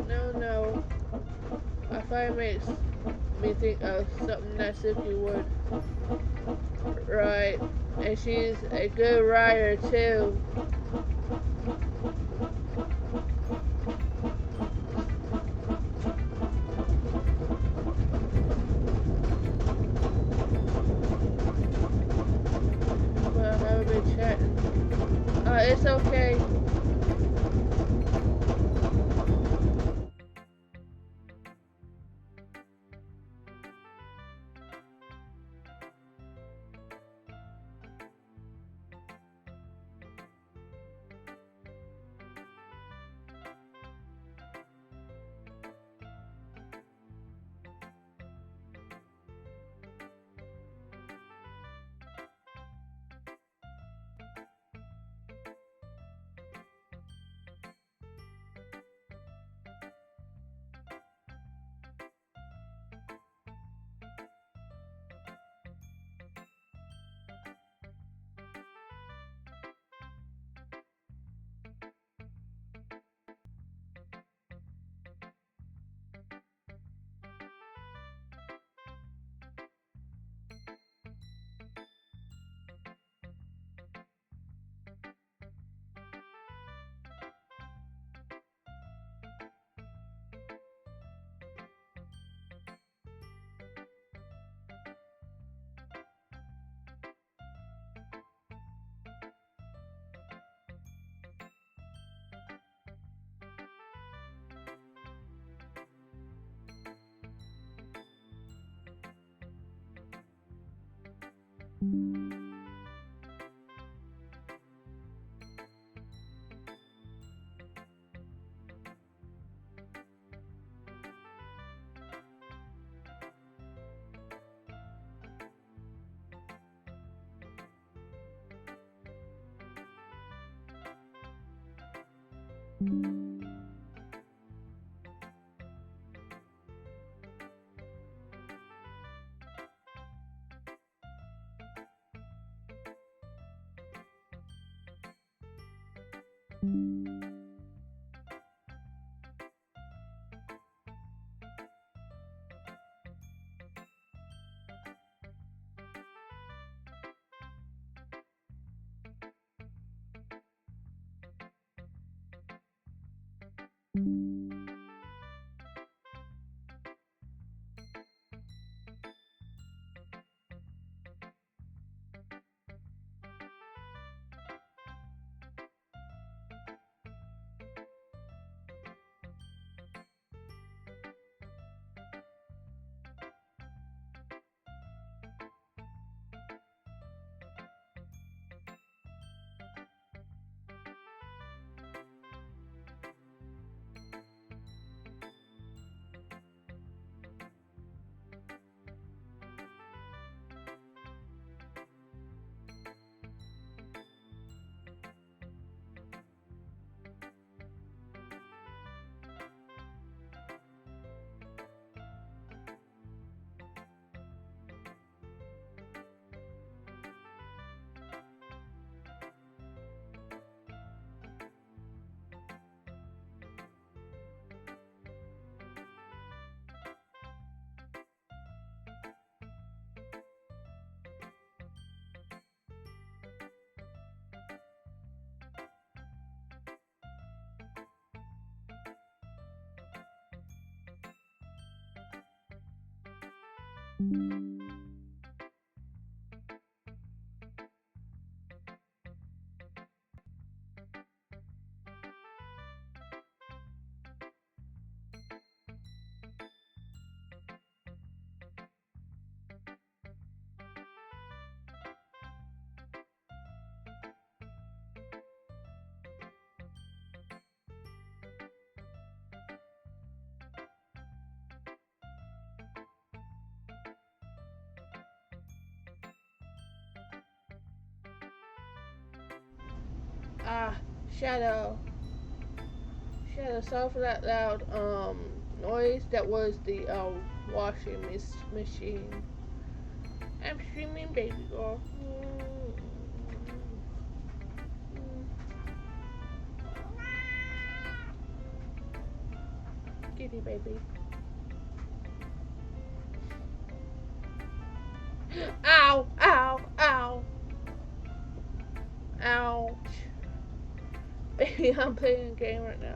No. I find it makes me think of something that Suki would write. And she's a good writer too. But I haven't been chatting. It's okay. Ah, Shadow. Shadow, sorry for that loud noise. That was the washing machine. I'm screaming, baby girl. Kitty baby. Ow! Ow! Ow! Ouch! Baby, I'm playing a game right now.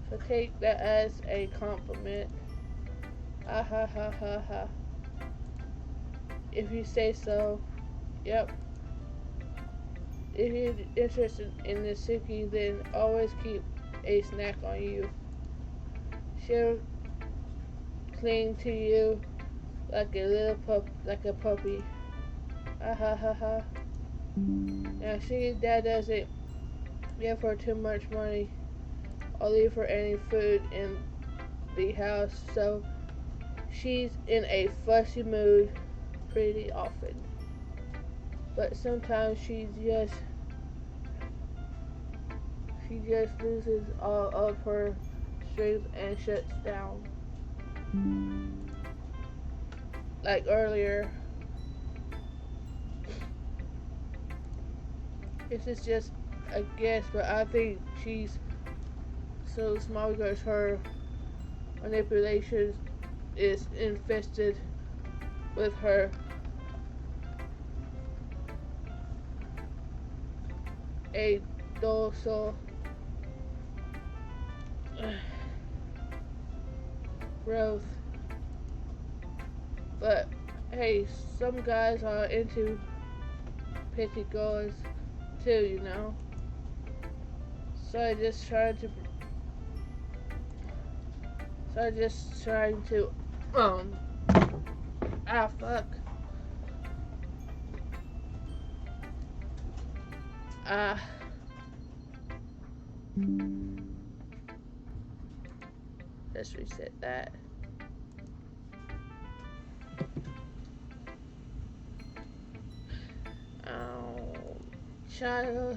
So take that as a compliment. Ah ha ha ha ha. If you say so. Yep. If you're interested in the Suki, then always keep a snack on you. She'll cling to you like a little like a puppy. Ah ha ha ha. Now see, Dad doesn't give her too much money or leave her any food in the house, so she's in a fussy mood pretty often. But sometimes she just loses all of her strength and shuts down. Like earlier. This is just a guess, but I think she's so small because her manipulation is infested with her a dorsal growth. But hey, some guys are into petty girls too, you know. So I just trying to fuck. Let's reset that.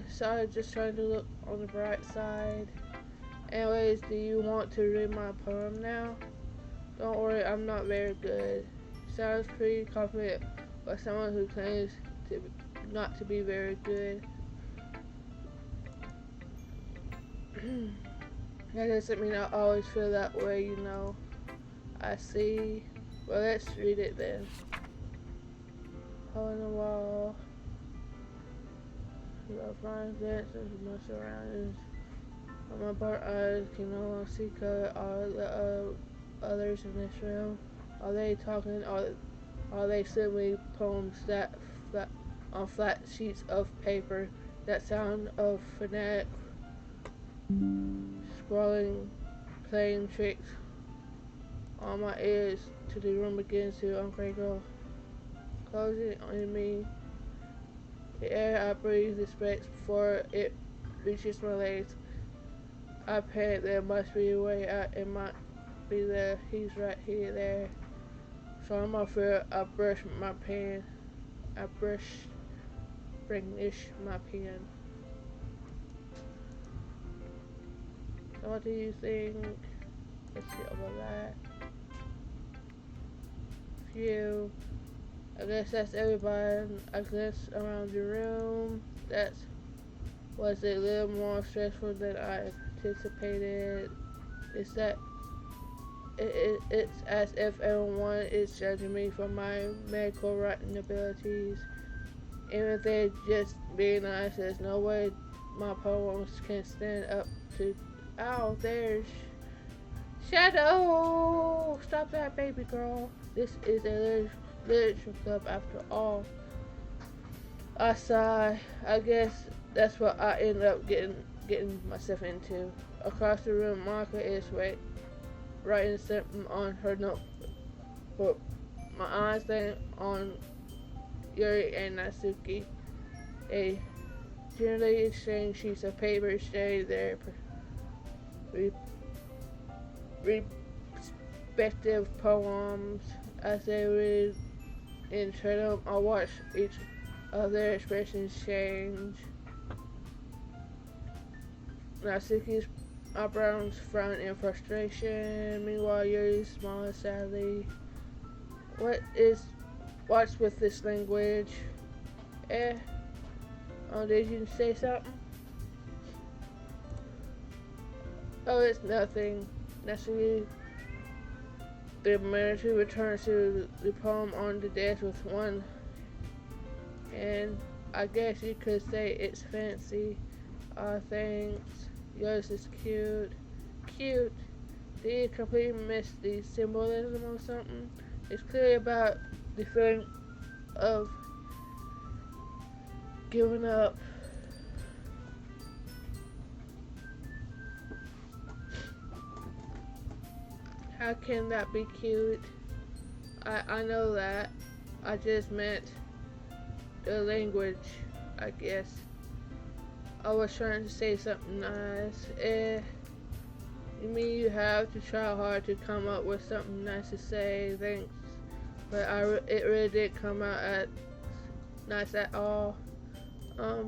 Sorry, just trying to look on the bright side. Anyways, do you want to read my poem now? Don't worry, I'm not very good. Sounds pretty confident by someone who claims to not to be very good. That doesn't mean I always feel that way, you know. I see. Well, let's read it then. Hole in the wall. Love flying glances of my surroundings. On my part, eyes can no longer see color. All the others in this room, are they talking? Are they simply poems that on flat sheets of paper? That sound of fanatic scrolling, playing tricks on my ears till the room begins to uncrackle, closing on me. The air I breathe respects before it reaches my legs. I panic there must be a way out. It might be there. He's right here, there. So I'm afraid I brush my pen. I brandish my pen. So what do you think? Let's see over that. Phew. I guess that's everybody. I guess around the room. That was a little more stressful than I anticipated. It's that it's as if everyone is judging me for my medical writing abilities. Even if they're just being honest, there's no way my poems can stand up to. Ow, there's Shadow! Stop that, baby girl. This is a literature club after all. I sigh. I guess that's what I end up getting myself into. Across the room, Monica is writing something on her notebook. My eyes stay on Yuri and Natsuki. They generally exchange sheets of paper, share their respective poems as they read in turn. I watch each of their expressions change. Natsuki's eyebrows frown in frustration. Meanwhile, Yuri smiles sadly. What's with this language? Oh, did you say something? Oh, it's nothing. Natsuki the manager returns to the poem on the desk with one hand. I guess you could say it's fancy. Thanks. Yours is cute. Cute. Did you completely miss the symbolism or something? It's clearly about the feeling of giving up. How can that be cute? I know that. I just meant the language, I guess. I was trying to say something nice. You mean you have to try hard to come up with something nice to say? Thanks. But it really didn't come out as nice at all. Well,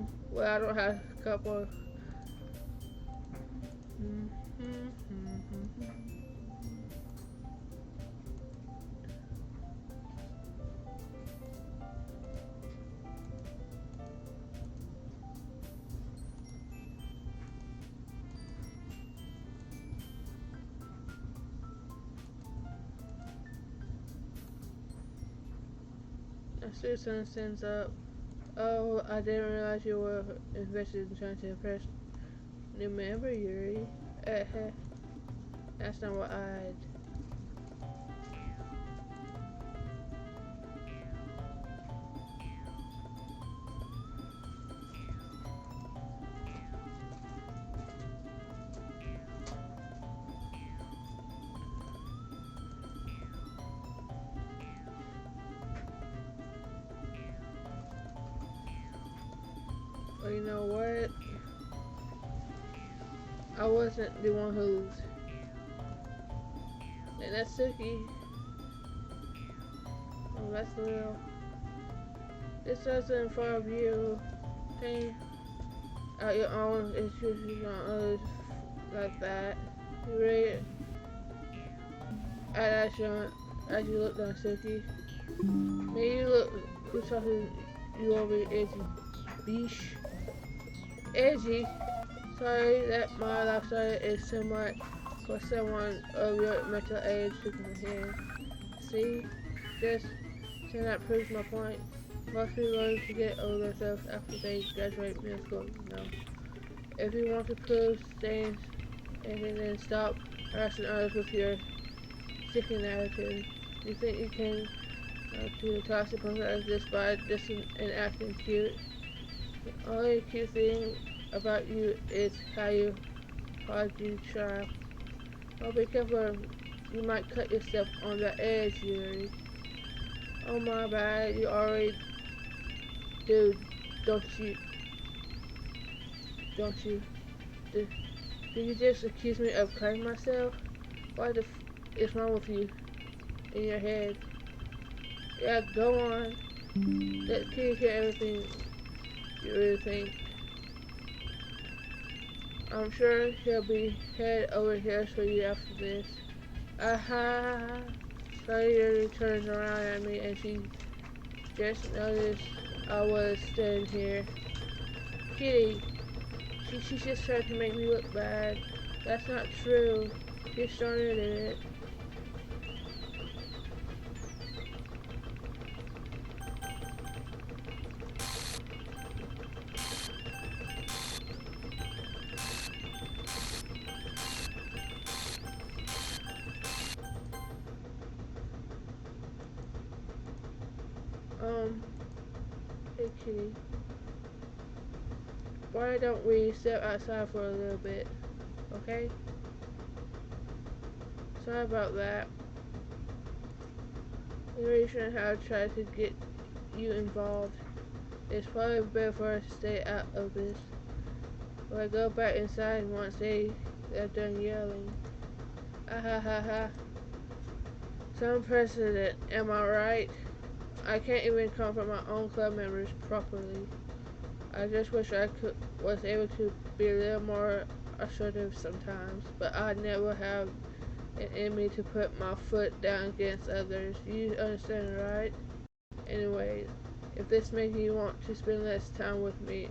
I don't have a couple. Susan stands up. Oh, I didn't realize you were invested in trying to impress new member, Yuri. That's not what I'd. Well, you know what? I wasn't the one who's. And that's Suki. Oh, that's little. This doesn't involve you. Hey, out your own issues on others like that. You ready? As you look down, Suki. Maybe you look who's talking you over edgy. Beesh. Edgy. Sorry that my lifestyle is too much for someone of your mental age to comprehend. See? Just so that proves my point. most people going to get over themselves after they graduate middle school. No. If you want to prove things, and then stop harassing others with your seeking attitude. You think you can do the toxic person just by dissing and acting cute? The only cute thing about you is how you try. Oh, be careful. You might cut yourself on the edge, Yuri. Oh my bad, you already do, don't you? Don't you? Do you just accuse me of cutting myself? What the is wrong with you in your head? Yeah, go on. Let Kitty hear everything you really think. I'm sure he'll be head over heels for you after this. Aha! Sally turns around at me and she just noticed I was standing here. Kitty, she just tried to make me look bad. That's not true. She started it. Hey Kitty, why don't we step outside for a little bit, okay? Sorry about that. We shouldn't have tried to get you involved. It's probably better for us to stay out of this. We'll go back inside once they're done yelling. Ah ha ha ha. Some precedent, am I right? I can't even comfort my own club members properly. I just wish I was able to be a little more assertive sometimes, but I never have it in me to put my foot down against others. You understand, right? Anyway, if this makes you want to spend less time with me,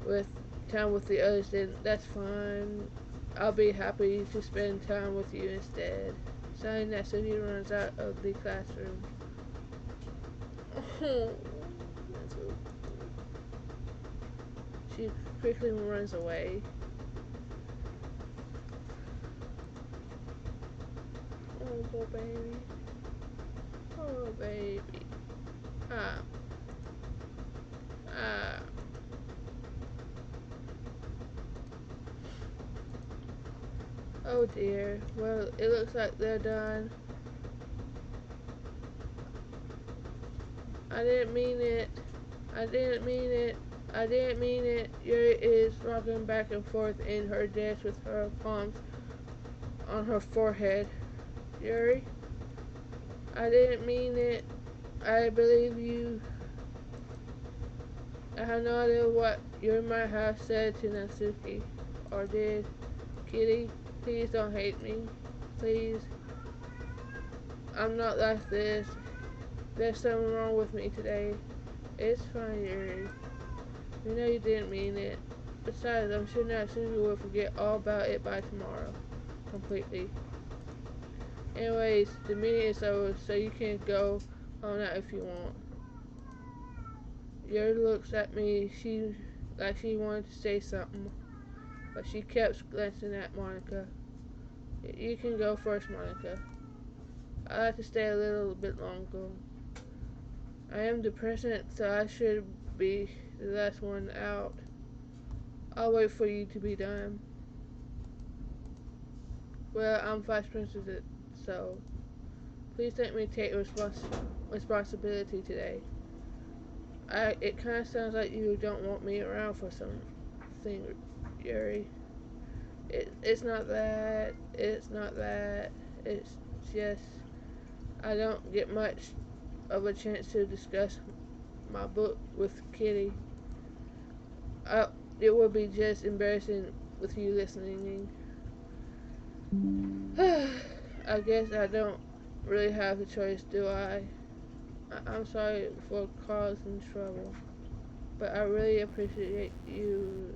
with the others, then that's fine. I'll be happy to spend time with you instead. Saying that, Suki runs out of the classroom. She quickly runs away. Oh, poor baby. Oh, baby. Ah. Ah. Oh dear. Well, it looks like they're done. I didn't mean it. I didn't mean it. I didn't mean it. Yuri is rocking back and forth in her desk with her palms on her forehead. Yuri? I didn't mean it. I believe you. I have no idea what Yuri might have said to Natsuki. Or did. Kitty, please don't hate me. Please. I'm not like this. There's something wrong with me today. It's fine, Yuri. You know you didn't mean it. Besides, I'm sure Natsuki will forget all about it by tomorrow. Completely. Anyways, the meeting is over, so you can go on out if you want. Yuri looks at me, like she wanted to say something, but she kept glancing at Monica. You can go first, Monica. I'd like to stay a little bit longer. I am the president, so I should be the last one out. I'll wait for you to be done. Well, I'm vice president, so please let me take responsibility today. It kind of sounds like you don't want me around for something, Yuri. It's not that. It's not that. It's just I don't get much of a chance to discuss my book with Kitty. It would be just embarrassing with you listening. I guess I don't really have a choice, do I? I'm sorry for causing trouble, but I really appreciate you.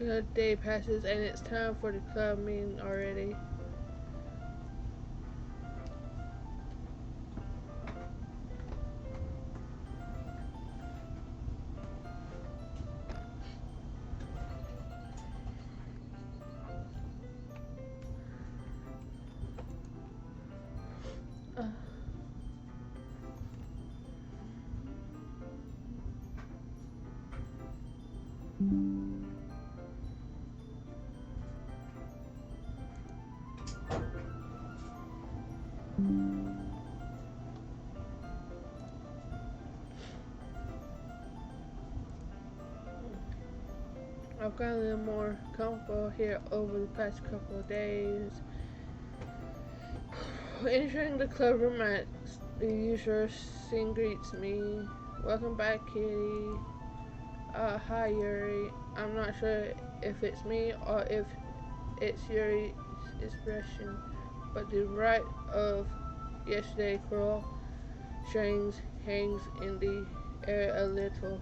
The day passes and it's time for the club meeting already. Uh, I've gotten a little more comfortable here over the past couple of days. Entering the club room, the usual scene greets me. Welcome back, Kitty. Hi, Yuri. I'm not sure if it's me or if it's Yuri's expression, but the right of yesterday curl strings hangs in the air a little.